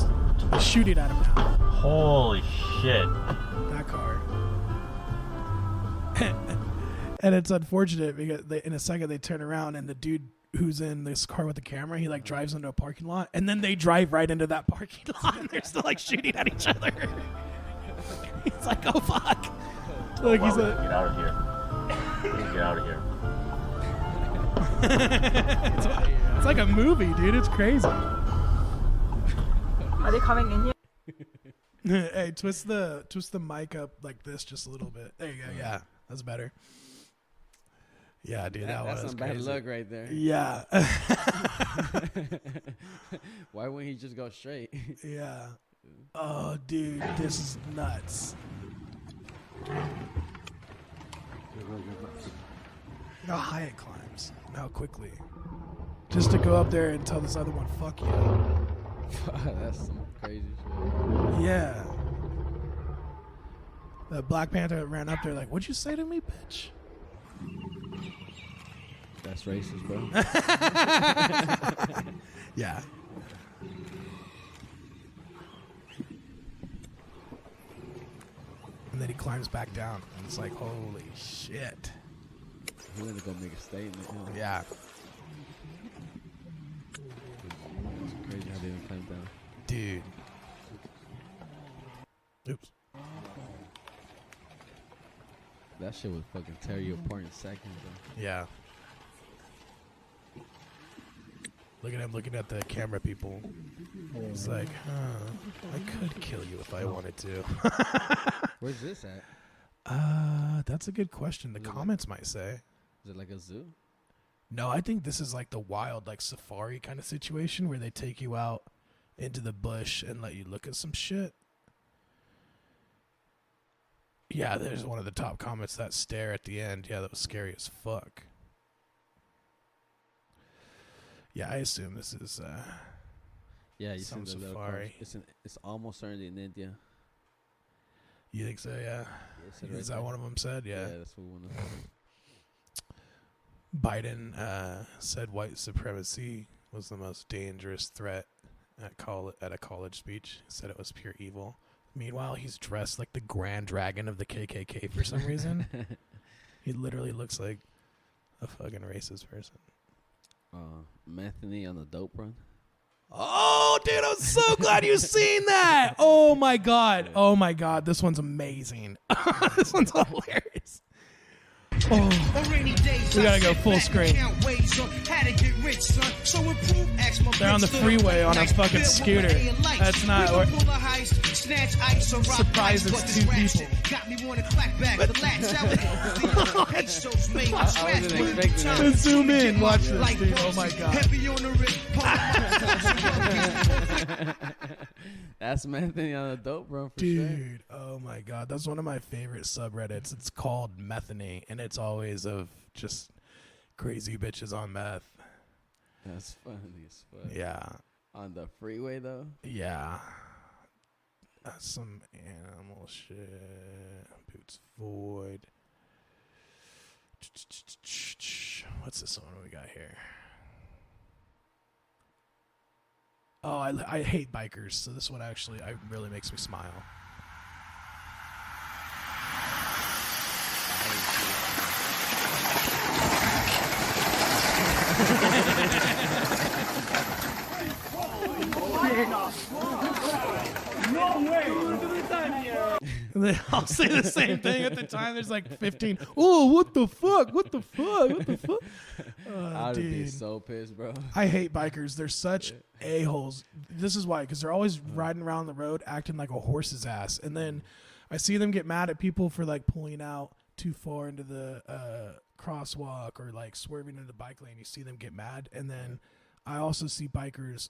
shooting at him now. Holy shit. That car. And it's unfortunate because in a second they turn around and the dude who's in this car with the camera, he like drives into a parking lot, and then they drive right into that parking lot and they're still like shooting at each other. He's like, oh fuck. Like he's like, get out of here. Please get out of here. It's like a movie, dude. It's crazy. Are they coming in here? Hey, twist the mic up like this just a little bit. There you go. Yeah, that's better. Yeah, dude, That's was some crazy. bad luck right there. Yeah. Why wouldn't he just go straight? Yeah. Oh, dude, this is nuts. Look how high it climbs. And how quickly. Just to go up there and tell this other one, fuck you. That's some crazy shit. Yeah. The Black Panther ran up there like, what'd you say to me, bitch? That's racist, bro. Yeah. And then he climbs back down, and it's like, holy shit. He's gonna go make a statement. Yeah. It's crazy how they don't climb down. Dude. Oops. That shit would fucking tear you apart in seconds, bro. Yeah. Look at him looking at the camera people. He's like, I could kill you if I wanted to. Where's this at? That's a good question. The comments might say. Is it like a zoo? No, I think this is like the wild, like safari kind of situation where they take you out into the bush and let you look at some shit. Yeah, there's one of the top comments, that stare at the end. Yeah, that was scary as fuck. Yeah, I assume this is Yeah, you some see the safari. It's almost certainly in India. You think so? Yeah. Right Is that there. one of them said? Yeah. Yeah, that's what we want to Biden said white supremacy was the most dangerous threat at a college speech. He said it was pure evil. Meanwhile, he's dressed like the Grand Dragon of the KKK for some reason. He literally looks like a fucking racist person. Methany on the dope run. Oh, dude, I'm so glad you've seen that. Oh, my God. Oh, my God. This one's amazing. This one's hilarious. Oh, we gotta go full screen. They're on the freeway on a fucking scooter. That's not what. Surprise, it's two people. I wasn't expecting that. Zoom in. Watch this, dude. Oh my God. That's Methany on the dope run for sure. Dude, oh my God. That's one of my favorite subreddits. It's called Methany, and it's always of just crazy bitches on meth. That's funny as fuck. Yeah. On the freeway, though? Yeah. That's some animal shit. Boots void. What's this one we got here? Oh, I hate bikers, so this one actually really makes me smile. No way! They all say the same thing at the time. There's like 15. Oh, what the fuck? What the fuck? What the fuck? I'd be Dude. so pissed, bro. I hate bikers. They're such a-holes. This is why, because they're always riding around the road acting like a horse's ass. And then I see them get mad at people for like pulling out too far into the crosswalk or like swerving into the bike lane. You see them get mad. And then I also see bikers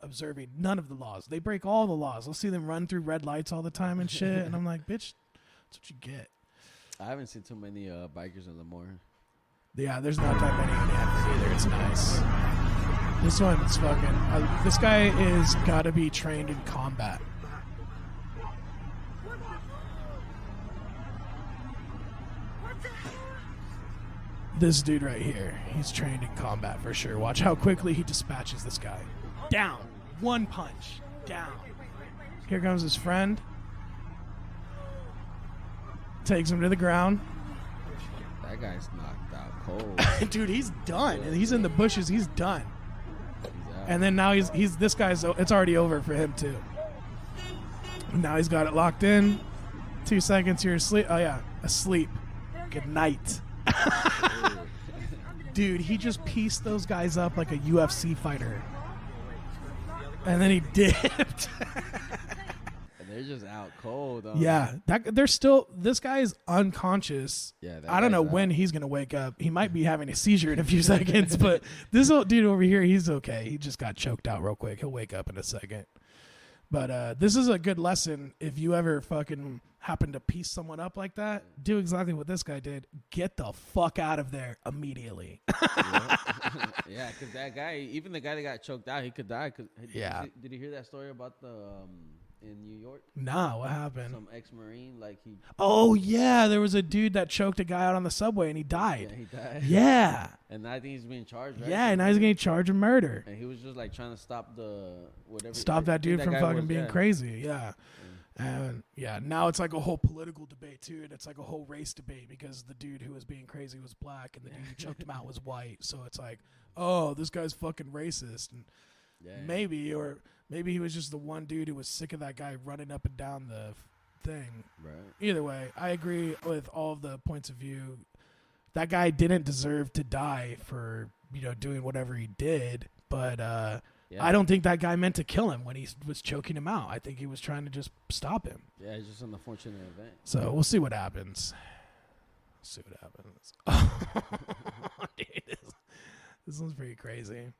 observing none of the laws. They break all the laws. I'll see them run through red lights all the time and shit. And I'm like, bitch, that's what you get. I haven't seen too many bikers in Lemoore. Yeah, there's not that many in Hanford either. It's nice. This one's fucking... this guy is gotta be trained in combat. This dude right here, he's trained in combat for sure. Watch how quickly he dispatches this guy. Down. One punch. Down. Here comes his friend. Takes him to the ground. That guy's knocked out cold. Dude, he's done. And he's in the bushes. He's done. And then now he's this guy's. It's already over for him too. Now he's got it locked in. 2 seconds, you're asleep. Oh yeah, asleep. Good night. Dude, he just pieced those guys up like a UFC fighter. And then he dipped. And they're just out cold. Yeah, they're still. This guy is unconscious. Yeah, I don't know when he's gonna wake up. He might be having a seizure in a few seconds, but this old dude over here, he's okay. He just got choked out real quick. He'll wake up in a second. But this is a good lesson. If you ever fucking happen to piece someone up like that, do exactly what this guy did. Get the fuck out of there immediately. Yeah, because that guy, even the guy that got choked out, he could die. Yeah. Did you hear that story about the in New York? Nah, what happened? Some ex-Marine, like he. Oh yeah, there was a dude that choked a guy out on the subway and he died. Yeah, he died. Yeah. And I think he's being charged. Right? Yeah, and now he's getting charged with murder. And he was just like trying to stop that dude from fucking being crazy. Yeah. And yeah, now it's like a whole political debate too, and it's like a whole race debate because the dude who was being crazy was black, and the dude who choked him out was white. So it's like, oh, this guy's fucking racist, and maybe he was just the one dude who was sick of that guy running up and down the thing. Right. Either way, I agree with all of the points of view. That guy didn't deserve to die for doing whatever he did, but I don't think that guy meant to kill him when he was choking him out. I think he was trying to just stop him. Yeah, it's just an unfortunate event. So we'll see what happens. Dude, this one's pretty crazy.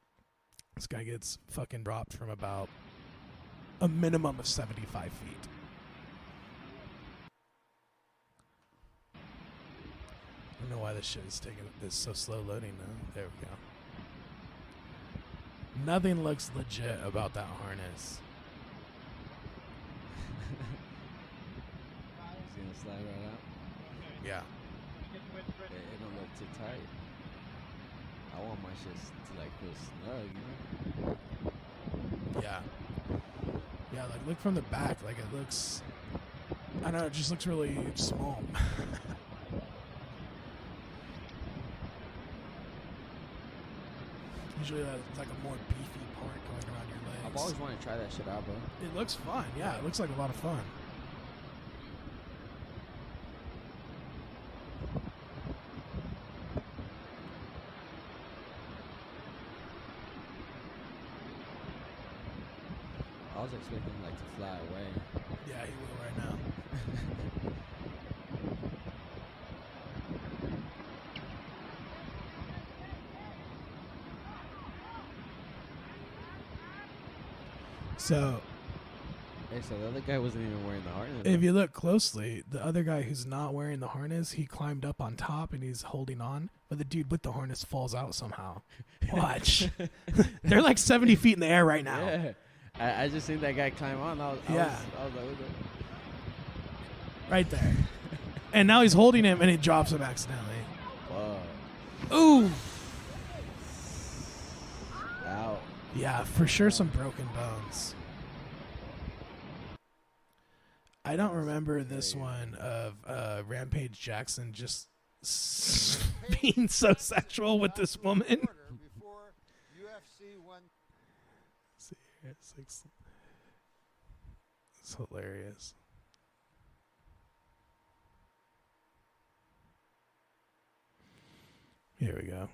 This guy gets fucking dropped from about a minimum of 75 feet. I don't know why this shit is taking this so slow loading though. There we go. Nothing looks legit about that harness. He's gonna slide right out. Yeah. It don't look too tight. I want my shit to like feel snug, you know? Yeah. Yeah, like look from the back, like it looks, I don't know, it just looks really small. Usually that's like a more beefy part going around your legs. I've always wanted to try that shit out, bro. It looks fun, yeah, it looks like a lot of fun. I was expecting him like to fly away. Yeah, he will right now. So the other guy wasn't even wearing the harness. If you look closely, the other guy who's not wearing the harness, he climbed up on top and he's holding on, but the dude with the harness falls out somehow. Watch. They're like 70 feet in the air right now. Yeah. I just seen that guy climb on. I was like, right there. And now he's holding him and he drops him accidentally. Ooh. Ow. Yeah, for sure some broken bones. I don't remember this one of Rampage Jackson just being so sexual with this woman. See here, it's hilarious. Here we go.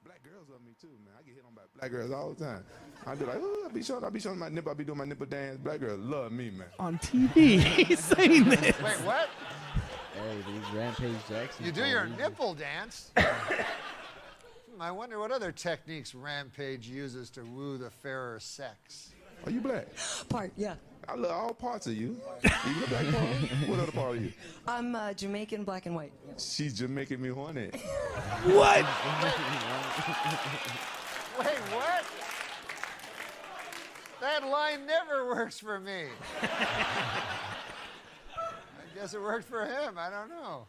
Black girls love me too, man. I get hit on by black girls all the time. I be like, oh, I be showing my nipple. I be doing my nipple dance. Black girls love me, man. On TV, he's saying this. Wait, what? Hey, these Rampage Jackson. You do your nipple dance? I wonder what other techniques Rampage uses to woo the fairer sex. Are you black? Part, yeah. I love all parts of you. You the black part? What other part of you? I'm Jamaican, black and white. She's Jamaican me horny. What? Wait, what? That line never works for me. I guess it worked for him. I don't know.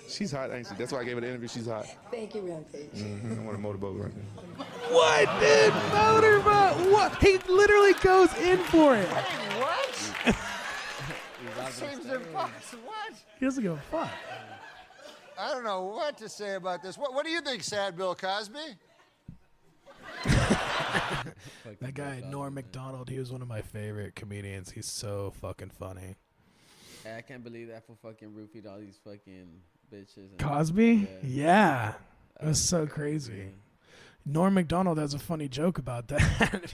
She's hot, ain't she? That's why I gave her the interview. She's hot. Thank you, Rampage. I want a motorboat right now. What, dude? Motorboat? What? He literally goes in for it. Wait, what? That seems impossible. What? He doesn't give a fuck. I don't know what to say about this. What do you think, Sad Bill Cosby? That guy, Norm Macdonald, he was one of my favorite comedians. He's so fucking funny. Hey, I can't believe that for fucking roofied all these fucking bitches. And Cosby? Yeah. It was so crazy. Norm Macdonald has a funny joke about that.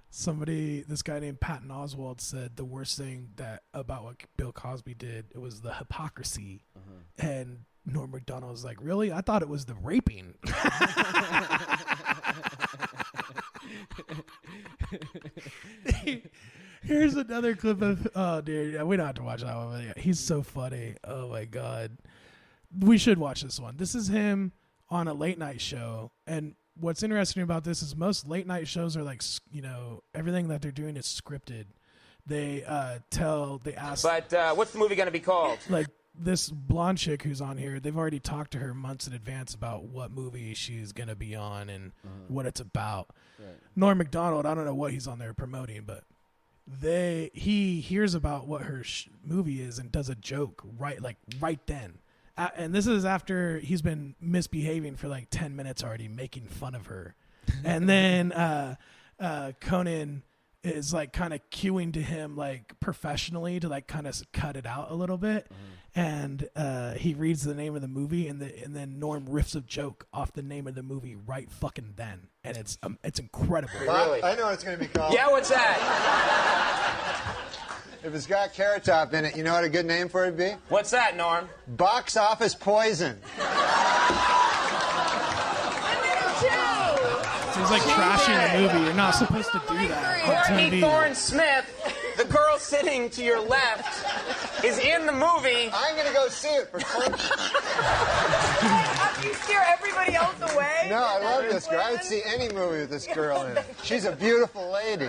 This guy named Patton Oswalt said the worst thing about what Bill Cosby did, it was the hypocrisy. And Norm Macdonald was like, really? I thought it was the raping. Here's another clip of, oh, dude, we don't have to watch that one. But yeah, he's so funny. Oh, my God. We should watch this one. This is him on a late night show. And what's interesting about this is most late night shows are like, everything that they're doing is scripted. They ask. But what's the movie going to be called? Like this blonde chick who's on here, they've already talked to her months in advance about what movie she's going to be on and what it's about. Right. Norm Macdonald, I don't know what he's on there promoting, but he hears about what her movie is and does a joke right then. And this is after he's been misbehaving for like 10 minutes already, making fun of her. And then Conan is like kind of cueing to him like professionally to like kind of cut it out a little bit. And he reads the name of the movie and then Norm riffs a joke off the name of the movie right fucking then. And it's incredible. Really? I know what it's going to be called. Yeah, what's that? If it's got Carrot Top in it, you know what a good name for it would be? What's that, Norm? Box Office Poison. It's like trashing a movie. You're not supposed to do that on Courtney TV. Thorne Smith, the girl sitting to your left, is in the movie. I'm going to go see it for Courtney. You scare everybody else away? No, I love this girl. I would see any movie with this girl in it. She's a beautiful lady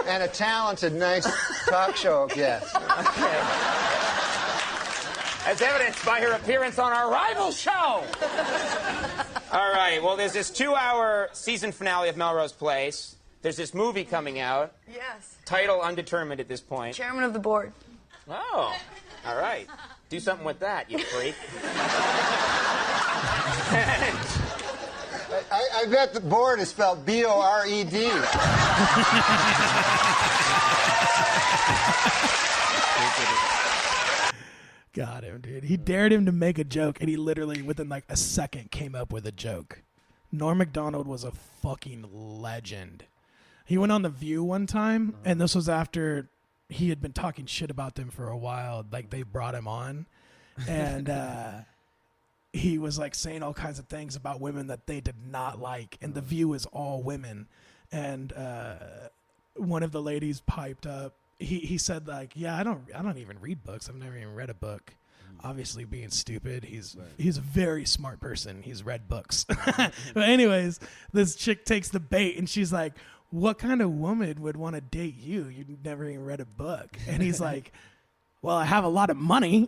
and a talented, nice talk show guest. Okay. As evidenced by her appearance on our rival show. All right, well, there's this 2-hour season finale of Melrose Place. There's this movie coming out. Yes. Title undetermined at this point. Chairman of the board. Oh, all right. Do something with that, you freak. I bet the board is spelled B-O-R-E-D. Got him, dude. He dared him to make a joke, and he literally, within like a second, came up with a joke. Norm Macdonald was a fucking legend. He went on The View one time, and this was after he had been talking shit about them for a while. Like, they brought him on, and he was like saying all kinds of things about women that they did not like, and The View is all women. And one of the ladies piped up. He said like, yeah, I don't even read books. I've never even read a book. Obviously being stupid. He's a very smart person. He's read books. But anyways, this chick takes the bait and she's like, what kind of woman would want to date you? You've never even read a book. And he's like, well, I have a lot of money.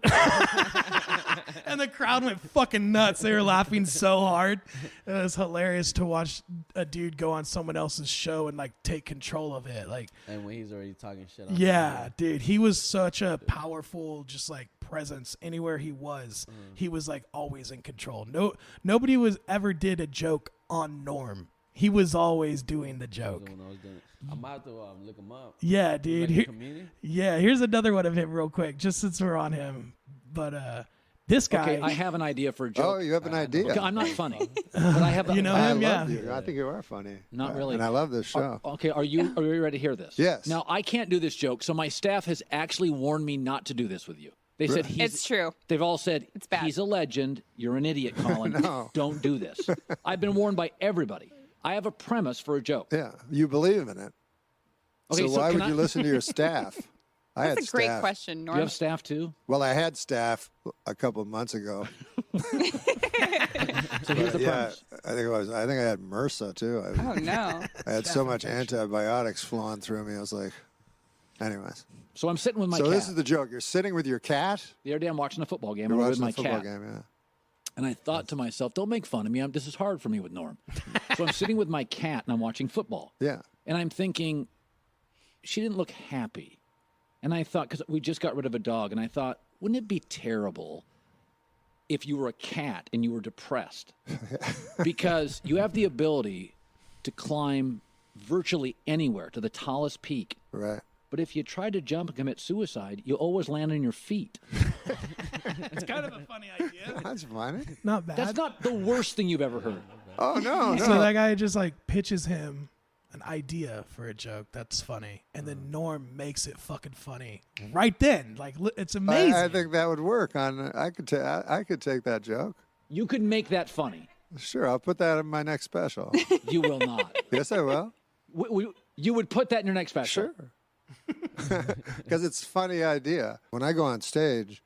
And the crowd went fucking nuts. They were laughing so hard. It was hilarious to watch a dude go on someone else's show and like take control of it. Like, and when he's already talking shit. Yeah, dude, he was such a powerful, just like presence anywhere he was. He was like always in control. Nobody ever did a joke on Norm. He was always doing the joke. I'm about to look him up. Yeah, dude. Here's another one of him real quick, just since we're on him. But this guy. Okay, I have an idea for a joke. Oh, you have an idea. Okay, I'm not funny, but I have. You know him, yeah. I think you are funny. Not really. And I love this show. Okay, are you ready to hear this? Yes. Now I can't do this joke, so my staff has actually warned me not to do this with you. They said It's true. They've all said it's bad. He's a legend. You're an idiot, Colin. No. Don't do this. I've been warned by everybody. I have a premise for a joke. Yeah, you believe in it. Okay, so why would you listen to your staff? That's a great question, Norm. Do you have staff too? Well, I had staff a couple of months ago. So here's the premise. I think I had MRSA too. Oh no! I had so much antibiotics flowing through me. I was like, anyways. So I'm sitting with my cat. So this is the joke. You're sitting with your cat? The other day I'm watching a football game. You're I'm with watching my a football cat. game, yeah. And I thought to myself, don't make fun of me. This is hard for me with Norm. So I'm sitting with my cat and I'm watching football. Yeah. And I'm thinking, she didn't look happy. And I thought, because we just got rid of a dog, and I thought, wouldn't it be terrible if you were a cat and you were depressed? Because you have the ability to climb virtually anywhere to the tallest peak. Right. But if you try to jump and commit suicide, you always land on your feet. It's kind of a funny idea. That's funny. Not bad. That's not the worst thing you've ever heard. Oh, no. So that guy just like pitches him an idea for a joke that's funny, and then Norm makes it fucking funny right then. Like, it's amazing. I think that would work. I could take that joke. You could make that funny. Sure, I'll put that in my next special. You will not. Yes, I will. You would put that in your next special? Sure. Because it's a funny idea. When I go on stage,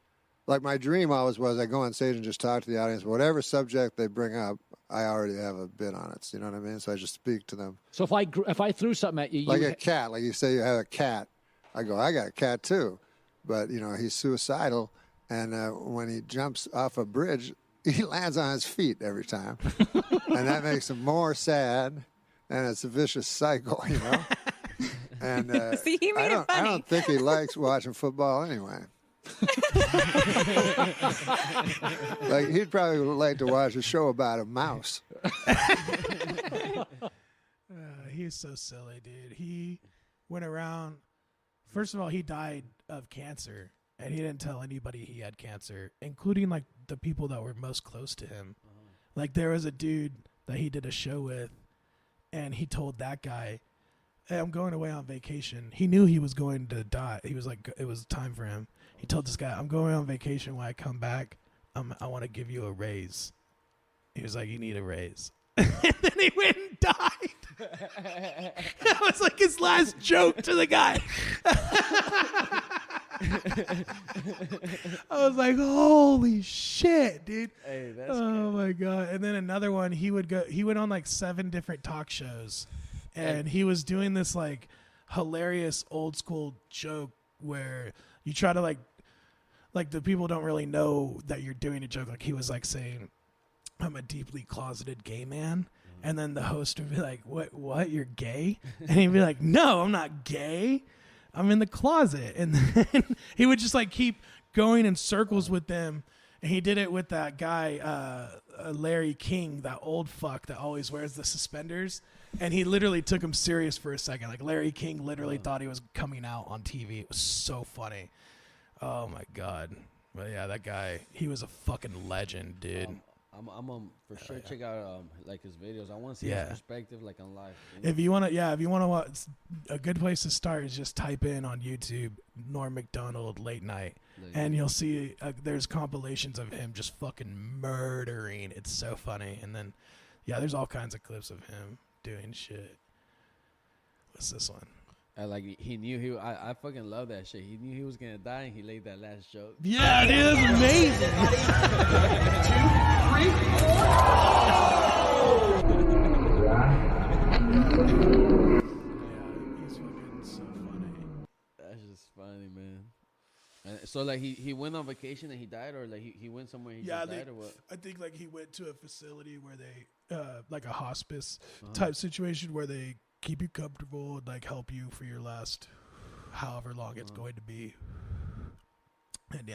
like my dream always was I go on stage and just talk to the audience. Whatever subject they bring up, I already have a bit on it. You know what I mean? So I just speak to them. So if I threw something at you, like a cat, like you say you have a cat, I go, I got a cat too, but he's suicidal, and when he jumps off a bridge, he lands on his feet every time, and that makes him more sad, and it's a vicious cycle, And See, he made it funny. I don't think he likes watching football anyway. Like he'd probably like to watch a show about a mouse. He's so silly, dude. He went around. First of all, he died of cancer, and he didn't tell anybody he had cancer, including like the people that were most close to him. Like there was a dude that he did a show with, and he told that guy, "Hey, I'm going away on vacation." He knew he was going to die. He was like, it was time for him. He told this guy, "I'm going on vacation. When I come back, I want to give you a raise." He was like, "You need a raise." And then he went and died. That was like his last joke to the guy. I was like, holy shit, dude. Hey, that's oh my God. And then another one, he went on like 7 different talk shows, and he was doing this like hilarious old school joke where you try to like the people don't really know that you're doing a joke. Like he was like saying, "I'm a deeply closeted gay man." And then the host would be like, what, you're gay? And he'd be like, "No, I'm not gay. I'm in the closet." And then he would just like keep going in circles with them. And he did it with that guy, Larry King, that old fuck that always wears the suspenders. And he literally took him serious for a second. Like Larry King literally thought he was coming out on TV. It was so funny. Oh my God. But yeah, that guy, he was a fucking legend, dude. I'm for sure check out like his videos. I want to see his perspective like on life. If you want to watch, a good place to start is just type in on YouTube Norm Macdonald late night, and you'll see there's compilations of him just fucking murdering. It's so funny. And then there's all kinds of clips of him doing shit. What's this one? Like he knew I fucking love that shit. He knew he was gonna die, and he laid that last joke. Yeah, dude, it was amazing. 2, 3, 4. He's fucking so funny. That's just funny, man. And so like he went on vacation and he died, or like he went somewhere and he just died, or what? I think like he went to a facility where they like a hospice type situation where they keep you comfortable and like help you for your last however long it's going to be. And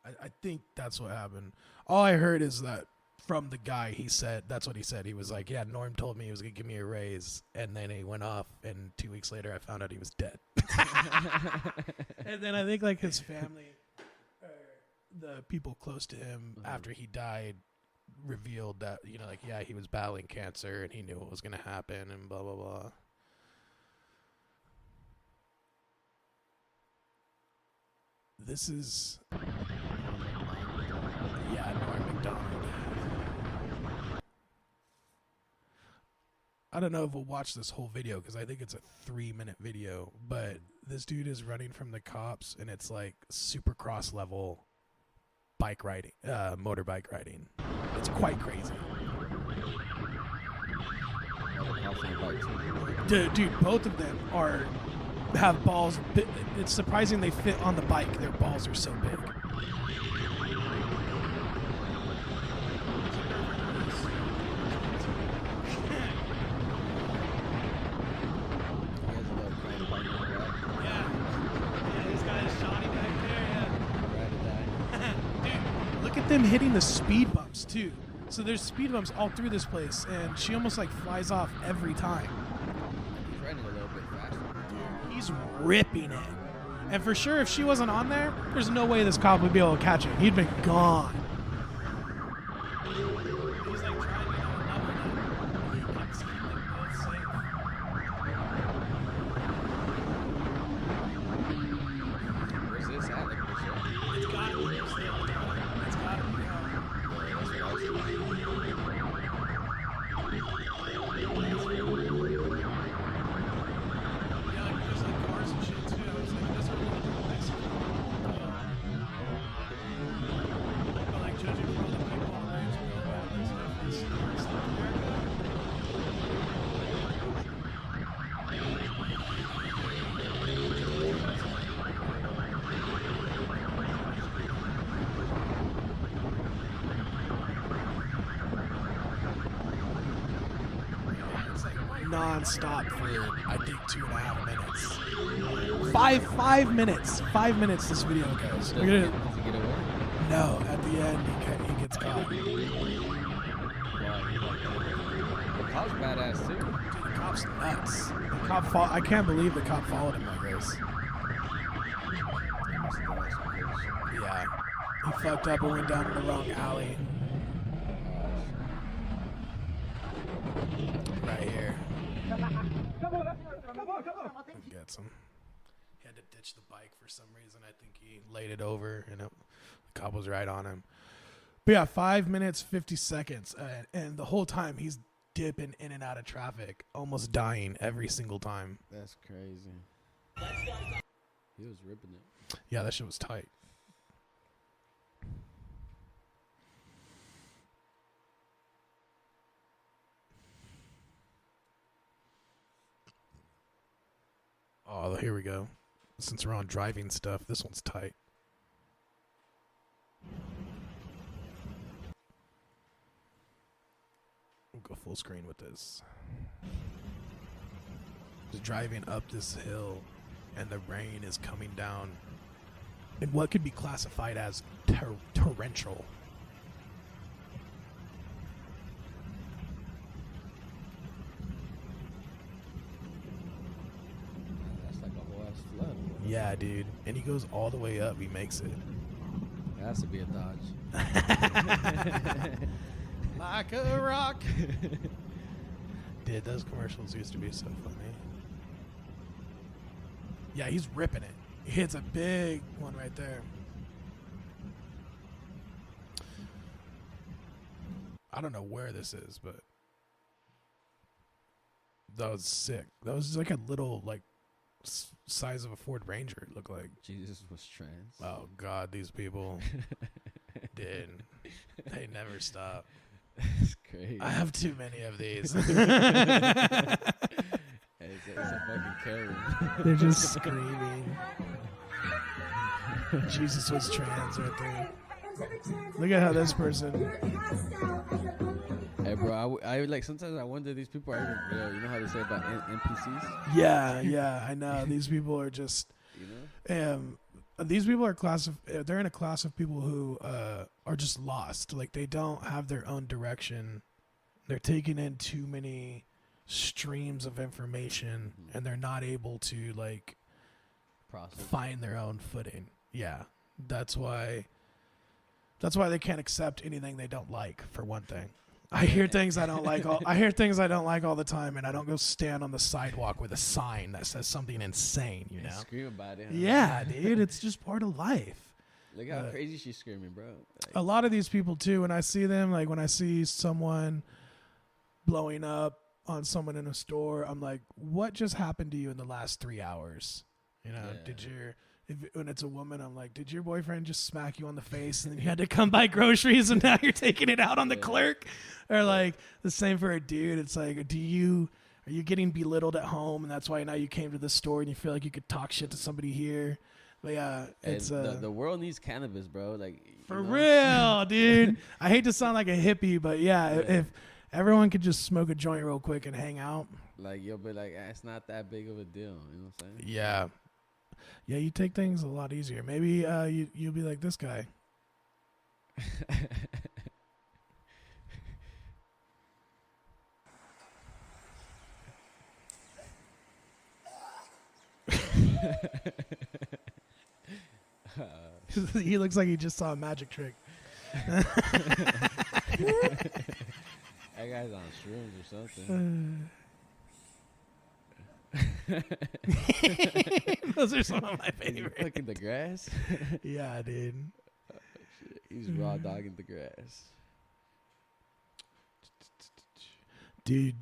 I think that's what happened. All I heard is that from the guy, he said, that's what he said. He was like, "Yeah, Norm told me he was going to give me a raise." And then he went off, and 2 weeks later I found out he was dead. And then I think like his family, or the people close to him after he died, revealed that, he was battling cancer and he knew what was going to happen and blah, blah, blah. This is... Norm Macdonald. I don't know if we'll watch this whole video because I think it's a 3-minute video, but this dude is running from the cops and it's like Supercross level bike riding, motorbike riding. It's quite crazy. Dude, both of them have balls. It's surprising they fit on the bike. Their balls are so big. Them hitting the speed bumps too. So there's speed bumps all through this place, and she almost like flies off every time. He's riding a little bit faster. Dude, he's ripping it. And for sure, if she wasn't on there, there's no way this cop would be able to catch him. He'd been gone. He's like trying to get on level now. non-stop for, I think, 2.5 minutes. 5 minutes. 5 minutes this video goes. Look at it. Does he get away? No, at the end, he gets caught. The cop's badass, too. Dude, the cop's nuts. The cop I can't believe the cop followed him like this. Yeah. He fucked up and went down in the wrong alley. Right here. Gets him. He had to ditch the bike for some reason. I think he laid it over, and the cop was right on him. But yeah, 5 minutes, 50 seconds. And the whole time, he's dipping in and out of traffic, almost dying every single time. That's crazy. He was ripping it. Yeah, that shit was tight. Oh, here we go. Since we're on driving stuff, this one's tight. We'll go full screen with this. Just driving up this hill, and the rain is coming down in what could be classified as torrential. Yeah, dude. And he goes all the way up. He makes it. It has to be a Dodge. Like a rock. Dude, those commercials used to be so funny. Yeah, he's ripping it. He hits a big one right there. I don't know where this is, but that was sick. That was like a little, like, size of a Ford Ranger, it looked like. Jesus was trans. Oh God, these people did. They never stop. That's crazy. I have too many of these. It's a fucking Karen. They're just screaming. Jesus was trans right there. Look at how this person. Hey, bro, I like sometimes I wonder these people are even real. You know how they say about NPCs? Yeah, I know. These people are just, these people are they're in a class of people who are just lost. Like, they don't have their own direction. They're taking in too many streams of information, and they're not able to, like, find their own footing. Yeah, that's why they can't accept anything they don't like, for one thing. I hear things I don't like. I hear things I don't like all the time, and I don't go stand on the sidewalk with a sign that says something insane. You know, scream about it. Huh? Yeah, dude, it's just part of life. Look how crazy she's screaming, bro. Like, a lot of these people too. When I see them, like when I see someone blowing up on someone in a store, I'm like, what just happened to you in the last 3 hours? You know, when it's a woman, I'm like, did your boyfriend just smack you on the face and then you had to come buy groceries and now you're taking it out on the clerk? Or like the same for a dude. It's like, are you getting belittled at home and that's why now you came to the store and you feel like you could talk shit to somebody here? But yeah, it's the world needs cannabis, bro. Like, for real, dude. I hate to sound like a hippie, but yeah, if everyone could just smoke a joint real quick and hang out, like, you'll be like, it's not that big of a deal. You know what I'm saying? Yeah. Yeah, you take things a lot easier. Maybe you'll be like this guy. He looks like he just saw a magic trick. That guy's on shrooms or something. Those are some of my favorites. Fucking the grass. Yeah, dude. Oh, shit. He's raw dogging the grass. Dude,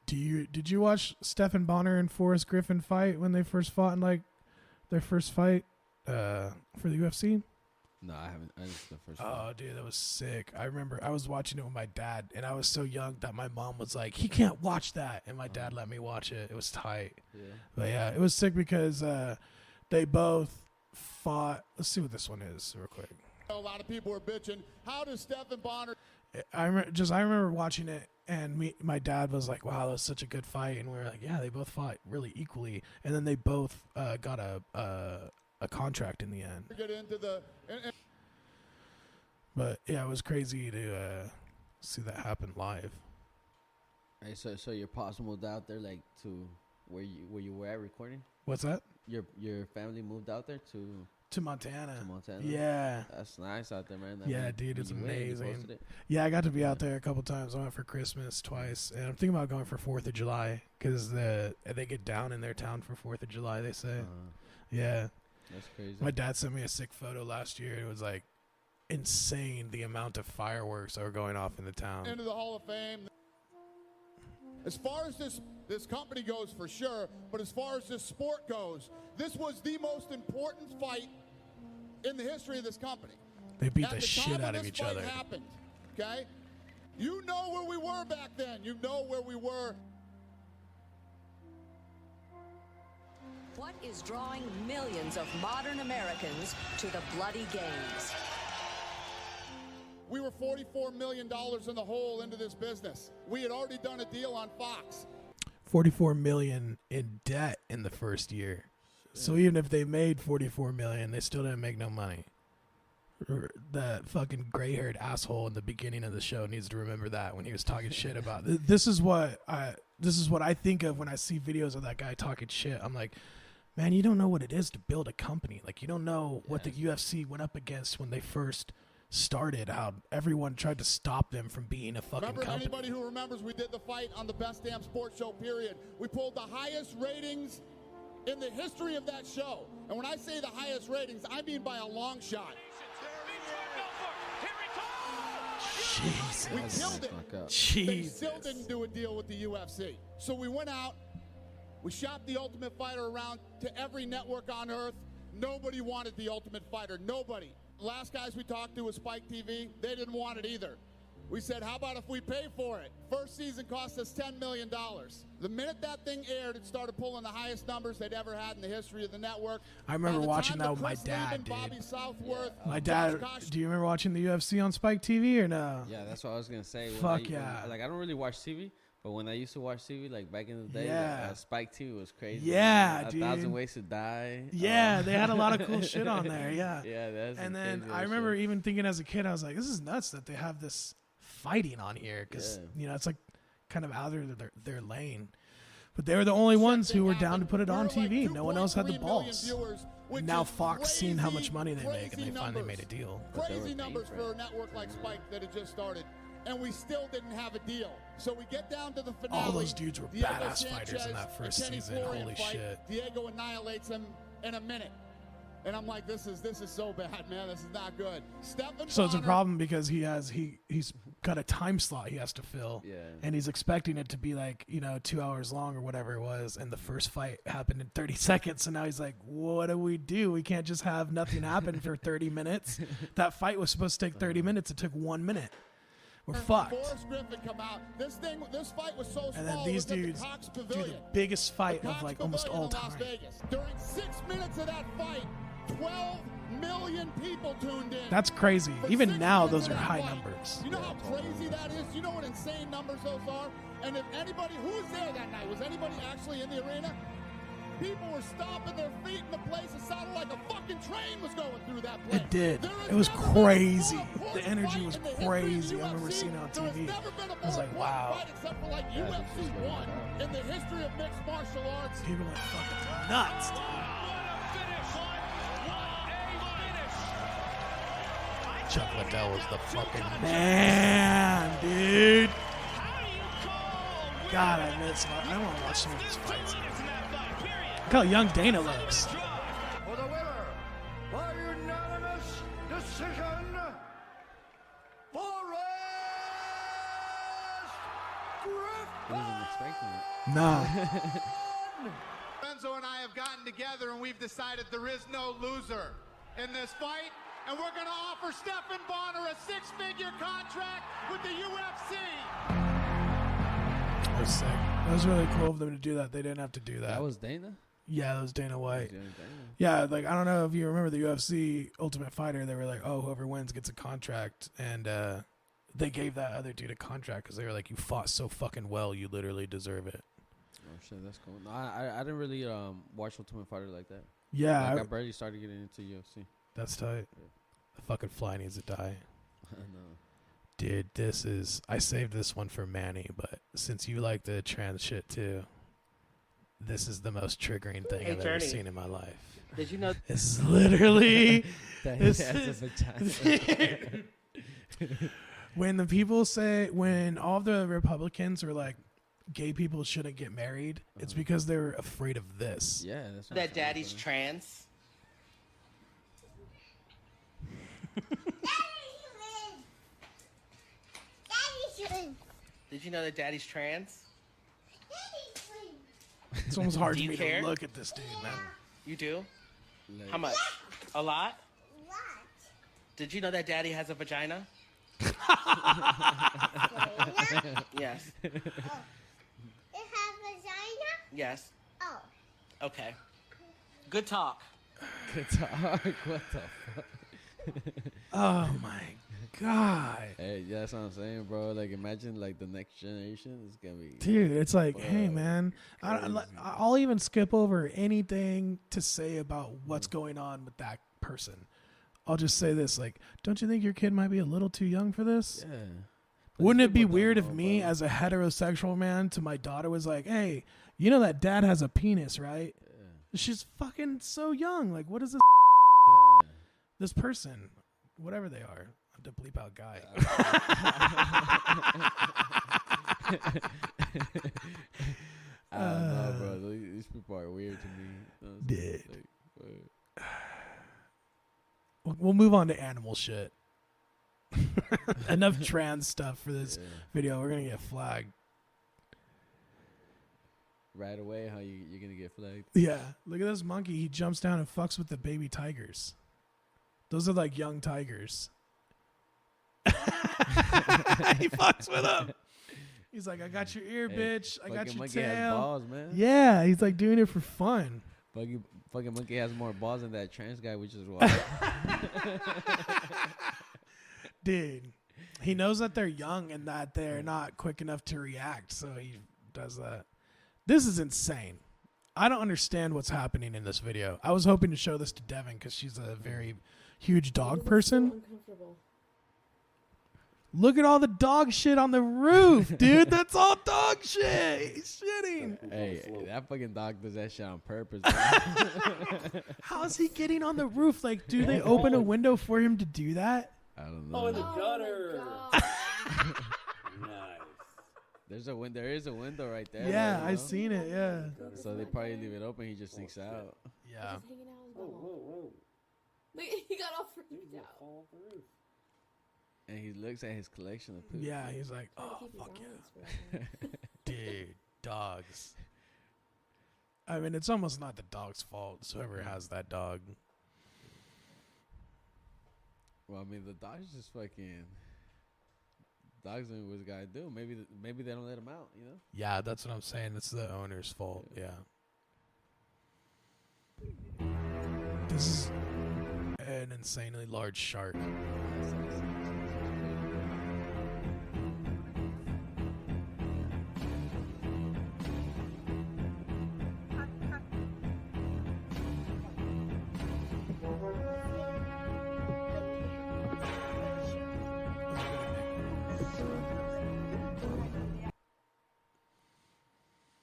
did you watch Stephen Bonner and Forrest Griffin fight when they first fought in like their first fight for the UFC? No, I haven't. I just the first one. Oh, dude, that was sick. I remember I was watching it with my dad, and I was so young that my mom was like, he can't watch that. And my dad let me watch it. It was tight. Yeah. But yeah, it was sick because they both fought. Let's see what this one is real quick. A lot of people are bitching. How does Stephen Bonner... I remember watching it, and my dad was like, "Wow, that was such a good fight," and we were like, "Yeah, they both fought really equally," and then they both got a contract in the end. But yeah, it was crazy to see that happen live. Hey, so your pops moved out there like to where you were at recording? What's that? Your family moved out there to Montana. To Montana. Yeah. That's nice out there, man. Yeah, dude, it's amazing. Yeah, I got to be out there a couple times. I went for Christmas twice, and I'm thinking about going for 4th of July because they get down in their town for 4th of July, they say. Yeah. That's crazy. My dad sent me a sick photo last year. It was like insane the amount of fireworks that were going off in the town. Into the Hall of Fame. As far as this company goes, for sure, but as far as this sport goes, this was the most important fight in the history of this company. They beat the shit out of each other. Happened, okay? You know where we were back then. You know where we were. What is drawing millions of modern Americans to the bloody games? We were $44 million in the hole into this business. We had already done a deal on Fox. $44 million in debt in the first year. So even if they made $44 million, they still didn't make no money. That fucking gray-haired asshole in the beginning of the show needs to remember that when he was talking shit about this is what I think of when I see videos of that guy talking shit. I'm like, man, you don't know what it is to build a company. Like, you don't know what the UFC went up against when they first started, how everyone tried to stop them from being a fucking company. Anybody who remembers, we did the fight on the Best Damn Sports Show, period. We pulled the highest ratings in the history of that show. And when I say the highest ratings, I mean by a long shot. Jesus. We killed it. Jesus. They still didn't do a deal with the UFC. So we went out, we shopped the Ultimate Fighter around to every network on earth. Nobody wanted the Ultimate Fighter. Nobody. Last guys we talked to was Spike TV. They didn't want it either. We said, how about if we pay for it? First season cost us $10 million. The minute that thing aired, it started pulling the highest numbers they'd ever had in the history of the network. I remember watching that with my dad, dude. My dad, do you remember watching the UFC on Spike TV or no? Yeah, that's what I was going to say. Fuck yeah. I don't really watch TV. But when I used to watch TV, like back in the day, Spike TV was crazy. Yeah, dude. 1,000 Ways to Die. Yeah, they had a lot of cool shit on there. Yeah. Yeah, that's. And then I remember even thinking as a kid, I was like, this is nuts that they have this fighting on here because you know it's like kind of out of their lane. But they were the only ones who were down to put it on TV. No one else had the balls. And now Fox seen how much money they make, and they finally made a deal. Crazy numbers for a network like Spike that had just started. And we still didn't have a deal. So we get down to the finale. All those dudes were badass fighters in that first season. Holy shit. Diego annihilates him in a minute. And I'm like, this is so bad, man. This is not good. So it's a problem because he's got a time slot he has to fill. Yeah. And he's expecting it to be like, 2 hours long or whatever it was. And the first fight happened in 30 seconds. So now he's like, what do? We can't just have nothing happen for 30 minutes. That fight was supposed to take 30 minutes. It took 1 minute. We're fucked. Forrest Griffin come out. This fight was so small. And then these dudes do the biggest fight of like almost all time. During 6 minutes of that fight, 12 million people tuned in. That's crazy. Even now, those are high numbers. You know how crazy that is? You know what insane numbers those are? And if anybody, who was there that night? Was anybody actually in the arena? People were stomping their feet in the place. It sounded like a fucking train was going through that place. It did. It was crazy. The energy was crazy. I remember seeing it on TV. I was like, wow. Except for like UFC 1 in the history of mixed martial arts. People went fucking nuts. Chuck Liddell was the fucking man, dude. God, I miss. I want to watch some of these fights. Look how young Dana looks. For the winner, by unanimous decision, Forrest Griffin. I wasn't expecting it. Nah. Renzo and I have gotten together and we've decided there is no loser in this fight. And we're going to offer Stephan Bonner a 6-figure contract with the UFC. That was sick. That was really cool of them to do that. They didn't have to do that. That was Dana? Yeah, that was Dana White. Yeah, like, I don't know if you remember the UFC Ultimate Fighter. They were like, oh, whoever wins gets a contract. And They gave that other dude a contract because they were like, "You fought so fucking well, you literally deserve it." Oh shit, that's cool. No, I didn't really watch Ultimate Fighter like that. Yeah, like, I barely started getting into UFC. That's tight. The fucking fly needs to die. I know. Dude, I saved this one for Manny, but since you like the trans shit too, this is the most triggering thing I've ever seen in my life. Did you know? This is literally when the people say, when all the Republicans are like, gay people shouldn't get married, it's because they're afraid of this. Yeah, that's what That daddy's trans. Did you know that daddy's trans? It's almost hard Do for you me care? to look at this dude, man. You do? How much? A lot? Did you know that daddy has a vagina? Yes. It has vagina? Yes. Oh. Okay. Good talk. Good talk. What the fuck? Oh my god. Hey, yeah, that's what I'm saying, bro. Like, imagine like the next generation is gonna be. Dude, it's like, hey man, I'll even skip over anything to say about what's going on with that person. I'll just say this, like, don't you think your kid might be a little too young for this? Yeah. Wouldn't it be weird if me, as a heterosexual man, to my daughter was like, hey, you know that dad has a penis, right? Yeah. She's fucking so young. Like, what is this? Yeah. This person, whatever they are. I have to bleep out guy. I don't know, bro. These people are weird to me. Dude. We'll move on to animal shit. Enough trans stuff for this video. We're gonna get flagged. Right away, how you're gonna get flagged? Yeah, look at this monkey. He jumps down and fucks with the baby tigers. Those are like young tigers. He fucks with them. He's like, I got your ear, bitch. I got your monkey tail. has balls, man. Yeah, he's like doing it for fun. Fucking monkey has more balls than that trans guy, which is wild. Dude, he knows that they're young and that they're not quick enough to react, so he does that. This is insane. I don't understand what's happening in this video. I was hoping to show this to Devin because she's a very huge dog person. Look at all the dog shit on the roof, dude. That's all dog shit. He's shitting. Hey, that fucking dog does that shit on purpose. How's he getting on the roof? Like, do they open a window for him to do that? I don't know. Oh, in the gutter. Nice. There is a window right there. Yeah, though, I've seen it. Yeah. So they probably leave it open. He just sneaks out. Yeah. Whoa. Look, he got all freaked out. And he looks at his collection of poop. Yeah, he's like, oh, fuck yeah. Dude, dogs. I mean, it's almost not the dog's fault. It's whoever has that dog. Well, I mean, the dog's just fucking. Dogs doing what he's got to do. Maybe they don't let him out, you know? Yeah, that's what I'm saying. It's the owner's fault. Yeah. This is an insanely large shark.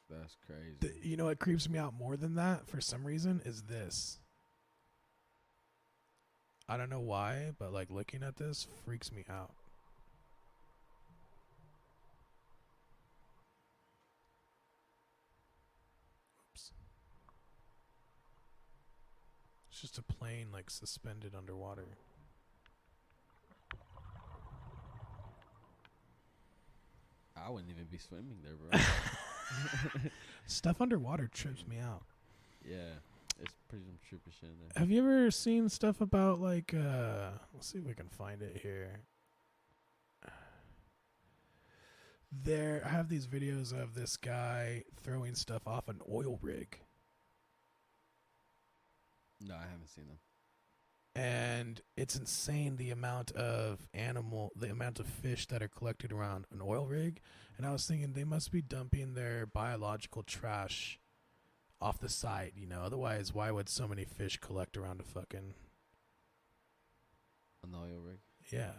That's crazy. You know what creeps me out more than that for some reason is this. I don't know why, but like looking at this freaks me out. Oops. It's just a plane like suspended underwater. I wouldn't even be swimming there, bro. Stuff underwater trips me out. Yeah, it's pretty some trippy shit in there. Have you ever seen stuff about like let's see if we can find it here. I have these videos of this guy throwing stuff off an oil rig. No, I haven't seen them. and it's insane the amount of fish that are collected around an oil rig. And I was thinking they must be dumping their biological trash off the site, you know. Otherwise, why would so many fish collect around a fucking an oil rig? Yeah.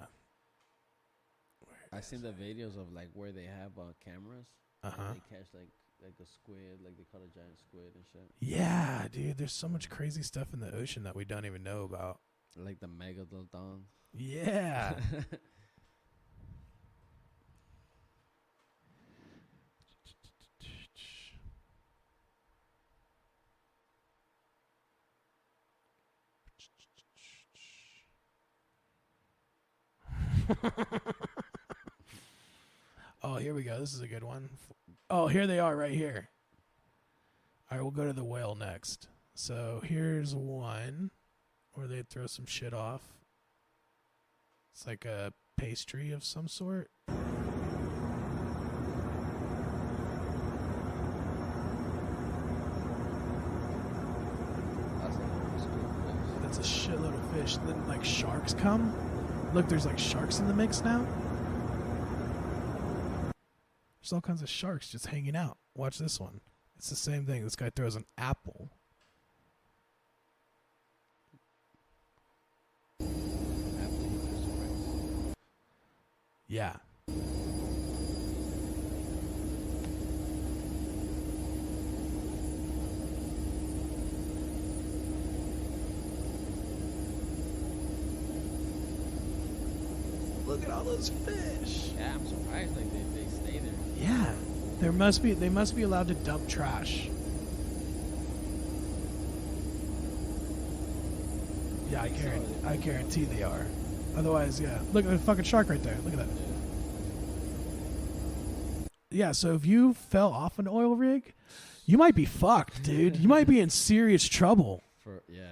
I seen the videos of like where they have cameras. Uh-huh. And they catch like a squid, like they caught a giant squid and shit. Yeah, dude. There's so much crazy stuff in the ocean that we don't even know about. Like the megalodon. Yeah. Oh, here we go. This is a good one. Oh, here they are right here. All right, we'll go to the whale next. So here's one where they throw some shit off. It's like a pastry of some sort. That's a shitload of fish. Then like sharks come. Look, there's like sharks in the mix now. There's all kinds of sharks just hanging out. Watch this one. It's the same thing. This guy throws an apple. Yeah. Look at all those fish. Yeah, I'm surprised like they stay there. Yeah. They must be allowed to dump trash. Yeah, I guarantee they are. Otherwise, yeah. Look at the fucking shark right there. Look at that. Yeah, so if you fell off an oil rig, you might be fucked, dude. You might be in serious trouble.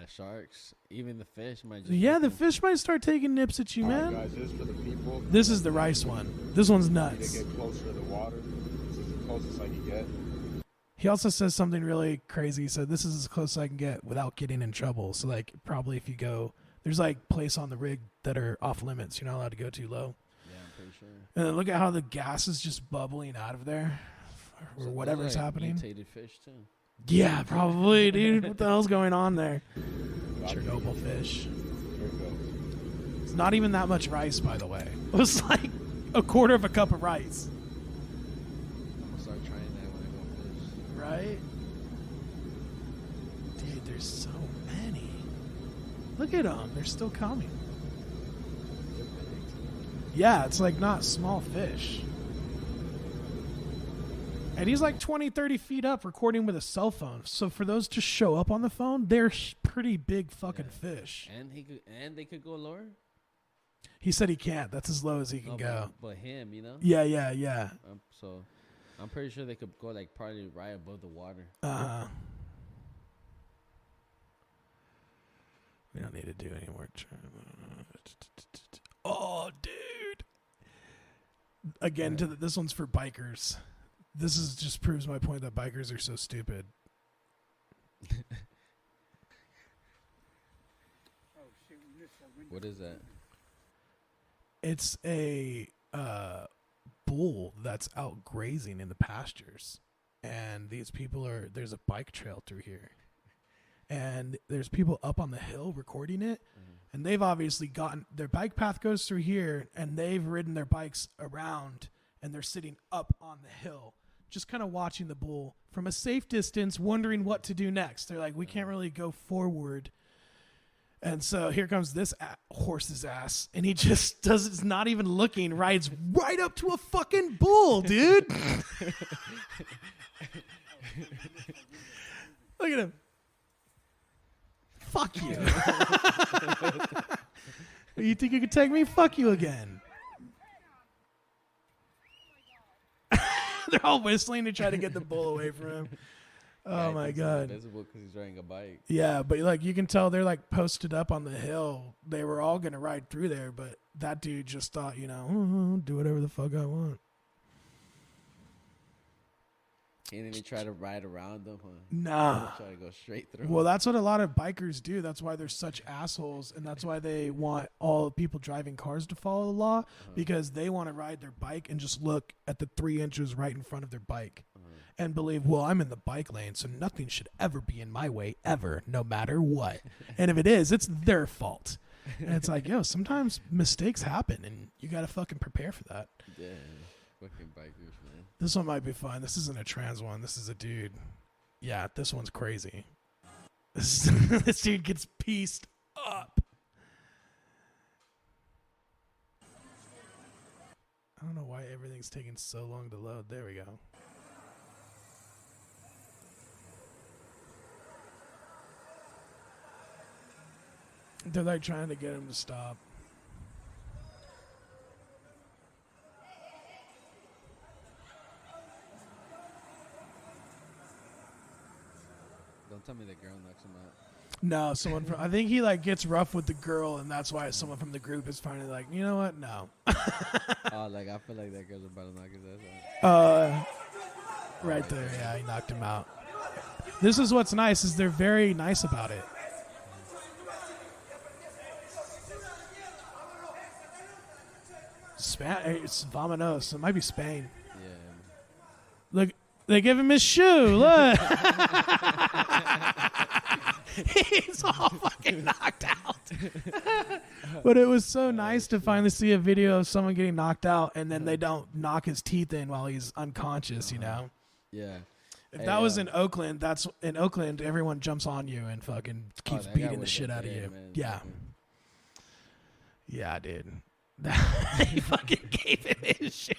Sharks. Even the fish might just... Yeah, the fish might start taking nips at you, man. Guys, this is for the people. This is the rice one. This one's nuts. They get closer to the water. This is the closest I can get. He also says something really crazy. He said, this is as close as I can get without getting in trouble. So, like, probably if you go... There's, like, place on the rig that are off limits. You're not allowed to go too low. Yeah, I'm pretty sure. And then look at how the gas is just bubbling out of there. Or So whatever's like happening. Mutated fish, too. Yeah, probably, dude. What the hell's going on there? Chernobyl fish. It's not even that much rice, by the way. It was like a quarter of a cup of rice. I'm gonna start trying that when I go fish. Right? Dude, there's so many. Look at them. They're still coming. Yeah, it's like not small fish. And he's like 20, 30 feet up recording with a cell phone. So for those to show up on the phone, they're pretty big fucking fish. And they could go lower? He said he can't. That's as low as he can No, go. But him, you know? Yeah. So I'm pretty sure they could go like probably right above the water. We don't need to do any more. Oh, dude. Again, this one's for bikers. This is just proves my point that bikers are so stupid. What is that? It's a bull that's out grazing in the pastures. And these people there's a bike trail through here. And there's people up on the hill recording it. Mm-hmm. And they've obviously their bike path goes through here, and they've ridden their bikes around, and they're sitting up on the hill, just kind of watching the bull from a safe distance, wondering what to do next. They're like, we can't really go forward. And so here comes this horse's ass, and he just is not even looking, rides right up to a fucking bull, dude. Look at him. Fuck you. You think you could take me? Fuck you again. They're all whistling to try to get the bull away from him. Oh my god! Visible because he's riding a bike. Yeah, but like you can tell, they're like posted up on the hill. They were all gonna ride through there, but that dude just thought, do whatever the fuck I want. Can't even try to ride around them, huh? Nah. Try to go straight through. Well, that's what a lot of bikers do. That's why they're such assholes, and that's why they want all people driving cars to follow the law, because they want to ride their bike and just look at the 3 inches right in front of their bike and believe, well, I'm in the bike lane, so nothing should ever be in my way, ever, no matter what. And if it is, it's their fault. And it's like, yo, sometimes mistakes happen, and you got to fucking prepare for that. Yeah, fucking bikers, man. This one might be fun. This isn't a trans one. This is a dude. Yeah, this one's crazy. This dude gets pieced up. I don't know why everything's taking so long to load. There we go. They're like trying to get him to stop. Don't tell me that girl knocks him out. No, someone from, I think he like gets rough with the girl, and that's why someone from the group is finally like, you know what? No. Oh, like I feel like that girl's about to knock his ass out. Right there, yeah, he knocked him out. This is what's nice, is they're very nice about it. It's Vamonos. It might be Spain. Yeah. Look, they give him his shoe. Look. He's all fucking knocked out. But it was so nice to finally see a video of someone getting knocked out, and then they don't knock his teeth in while he's unconscious, you know? Yeah. If that was in Oakland, that's in Oakland, everyone jumps on you and fucking keeps beating the shit out of you. Man. Yeah. Yeah, dude. He fucking gave him his shoe.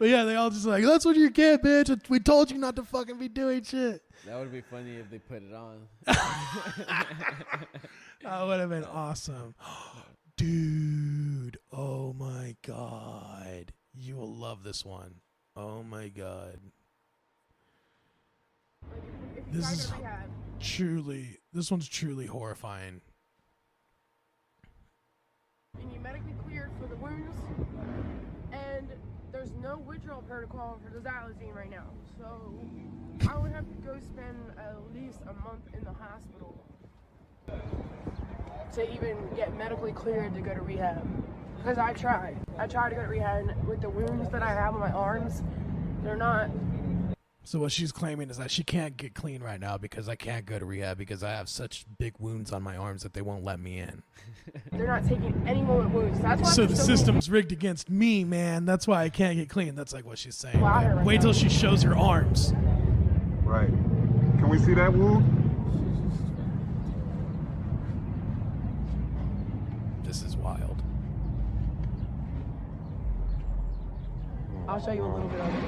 But yeah, they all just like, that's what you get, bitch. We told you not to fucking be doing shit. That would be funny if they put it on. That would have been awesome. Dude, oh my God. You will love this one. Oh my God. This one's truly horrifying. And you medically cleared for the wounds, and there's no withdrawal protocol for the xylazine right now. So I would have to go spend at least a month in the hospital to even get medically cleared to go to rehab. Because I tried to go to rehab, and with the wounds that I have on my arms, they're not. So what she's claiming is that she can't get clean right now because I can't go to rehab because I have such big wounds on my arms that they won't let me in. They're not taking any more wounds. That's why So the system's rigged against me, man. That's why I can't get clean. That's like what she's saying. Wow. Wait till she shows her arms. Right. Can we see that wound? This is wild. I'll show you a little bit of it.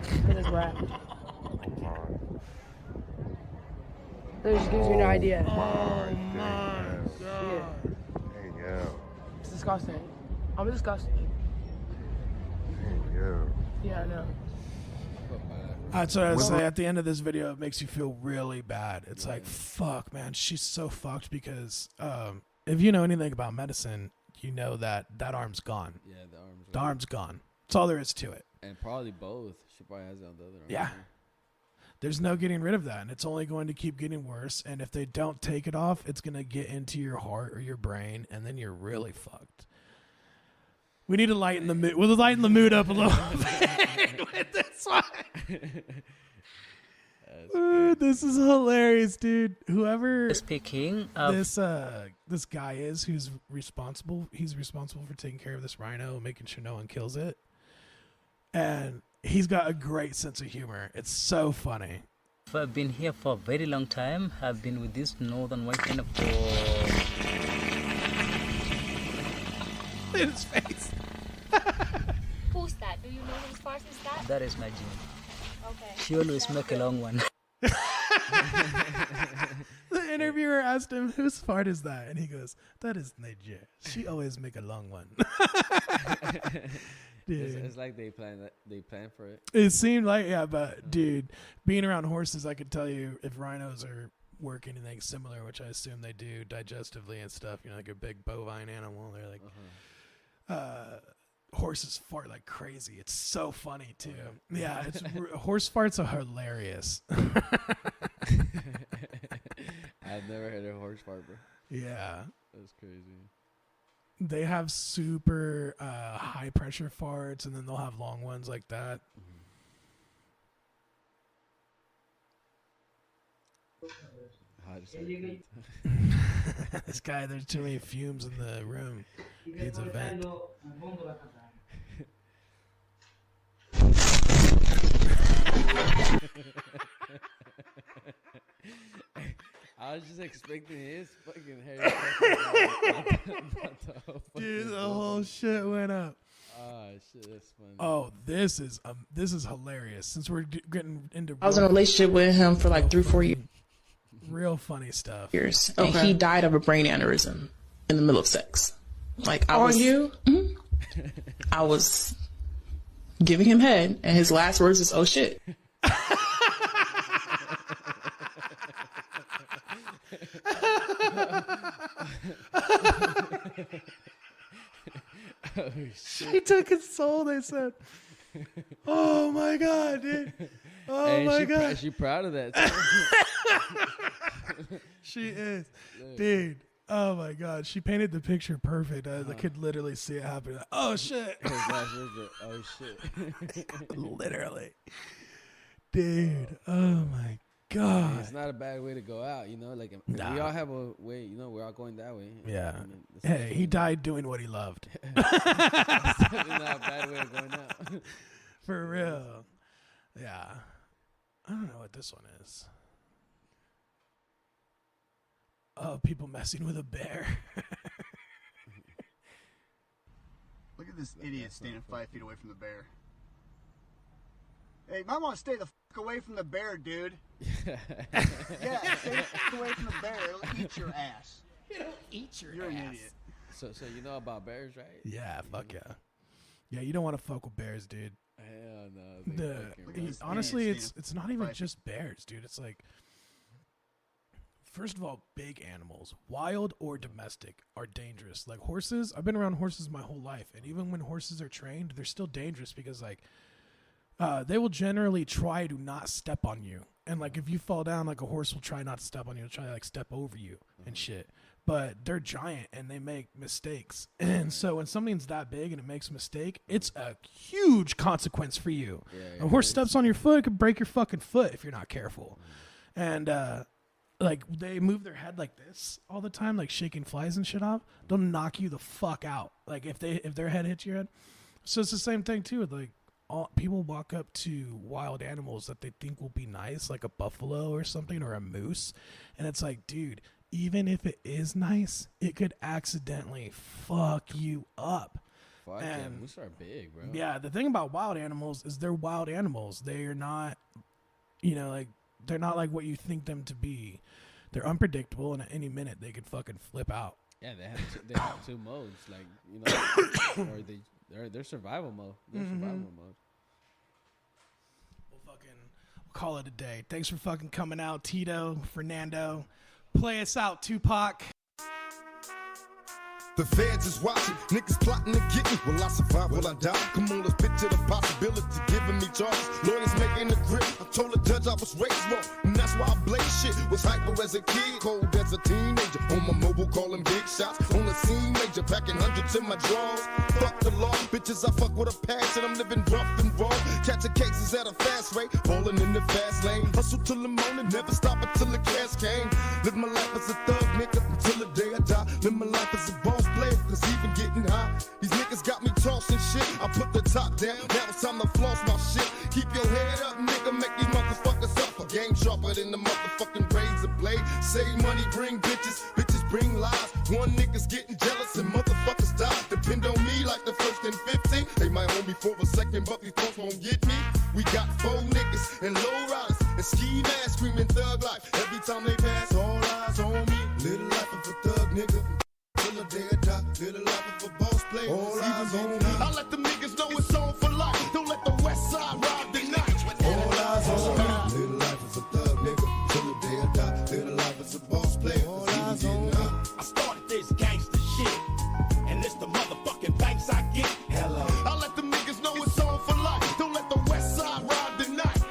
Because it's wrapped. That just gives you an idea. Oh my God. Hey, yo. It's disgusting. I'm disgusted. Hey, yo. Yeah, I know. That's what I was saying. At the end of this video, it makes you feel really bad. It's like, fuck, man. She's so fucked because if you know anything about medicine, you know that arm's gone. Yeah, the arm's gone. That's all there is to it. And probably both. She probably has it on the other arm. Yeah. There's no getting rid of that, and it's only going to keep getting worse. And if they don't take it off, it's going to get into your heart or your brain, and then you're really fucked. We need to lighten the mood. We'll lighten the mood up a little bit with this one. This is hilarious, dude. Whoever speaking this guy is, he's responsible for taking care of this rhino, making sure no one kills it, and he's got a great sense of humor. It's so funny. I've been here for a very long time. I've been with this northern white kind of for... Look at his face. Who's that? Do you know whose farce is that? That is my Jean. Okay. She always make a long one. The interviewer asked him, whose fart is that? And he goes, that is Niger. She always make a long one. Dude. It's like they plan for it. It seemed like, yeah, but dude, being around horses, I could tell you if rhinos are work anything similar, which I assume they do digestively and stuff, you know, like a big bovine animal. They're like, horses fart like crazy. It's so funny too. Yeah, horse farts are hilarious. I've never heard a horse fart, bro. Yeah, that's crazy. They have super high pressure farts, and then they'll have long ones like that. This guy, there's too many fumes in the room. Needs a vent. I was just expecting his fucking hair. Dude, the whole shit went up. Oh shit, that's funny. Oh, this is hilarious. Since we're getting into, I was in a relationship with him for like 3-4 years. Real funny stuff. And he died of a brain aneurysm in the middle of sex. Like I was, you? Mm-hmm. I was giving him head, and his last words was, "Oh shit." Oh, shit. She took his soul, they said. Oh my god, dude. Oh my god. She proud of that too. She is. Dude. Oh my god. She painted the picture perfect. I could literally see it happen. Oh shit. Oh shit. Literally. Dude. Oh my god. It's not a bad way to go out, you know. Like we all have a way, you know. We're all going that way. Yeah. Hey, he died doing what he loved. It's definitely not a bad way of going out. For real. Yeah. I don't know what this one is. Oh, people messing with a bear. Look at this idiot standing 5 feet away from the bear. Hey, might want to stay the fuck away from the bear, dude. Yeah, stay the fuck away from the bear. It'll eat your ass. It'll eat your You're ass. an idiot. So you know about bears, right? Yeah, fuck yeah. Yeah, you don't want to fuck with bears, dude. Hell no. Honestly, it's not even just bears, dude. It's like, first of all, big animals, wild or domestic, are dangerous. Like horses, I've been around horses my whole life, and even when horses are trained, they're still dangerous because like they will generally try to not step on you. And like if you fall down, like a horse will try not to step on you, it'll try to like step over you and shit. But they're giant and they make mistakes. And so when something's that big and it makes a mistake, it's a huge consequence for you. A horse steps on your foot, it could break your fucking foot if you're not careful. And like they move their head like this all the time, like shaking flies and shit off. They'll knock you the fuck out. Like if their head hits your head. So it's the same thing too with like people walk up to wild animals that they think will be nice, like a buffalo or something or a moose. And it's like, dude, even if it is nice, it could accidentally fuck you up. Fuck yeah, moose are big, bro. Yeah, the thing about wild animals is they're wild animals. They are not, like, they're not like what you think them to be. They're unpredictable, and at any minute they could fucking flip out. Yeah, they have two modes, like, or they're survival mode. They're survival mode. We'll call it a day. Thanks for fucking coming out, Tito, Fernando. Play us out, Tupac. The feds is watching, niggas plotting to get me. Will I survive? Will I die? Come on, let's picture the possibility giving me charges. Lawyers making the grip. I told the judge I was raised wrong, and that's why I blaze shit. Was hyper as a kid, cold as a teenager. On my mobile, calling big shots. On the scene, major, packing hundreds in my drawers. Fuck the law, bitches, I fuck with a passion. I'm living rough and raw. Catching cases at a fast rate, falling in the fast lane. Hustle till the morning, never stop until the cash came. Live my life as a thug, nigga, until the day I die. Live my life as a boss player, cause even getting high. These niggas got me tossing shit. I put the top down, now it's time to floss my shit. Keep your head up, nigga, make these motherfuckers suffer. Game sharper than the motherfucking razor blade. Save money, bring bitches, bitches bring lies. One nigga's getting jealous and motherfuckers die. Depend on me like the first and 15. They might hold me for a second, but these folks won't get me. We got 4 niggas and low riders and ski masks screaming thug life. Every time they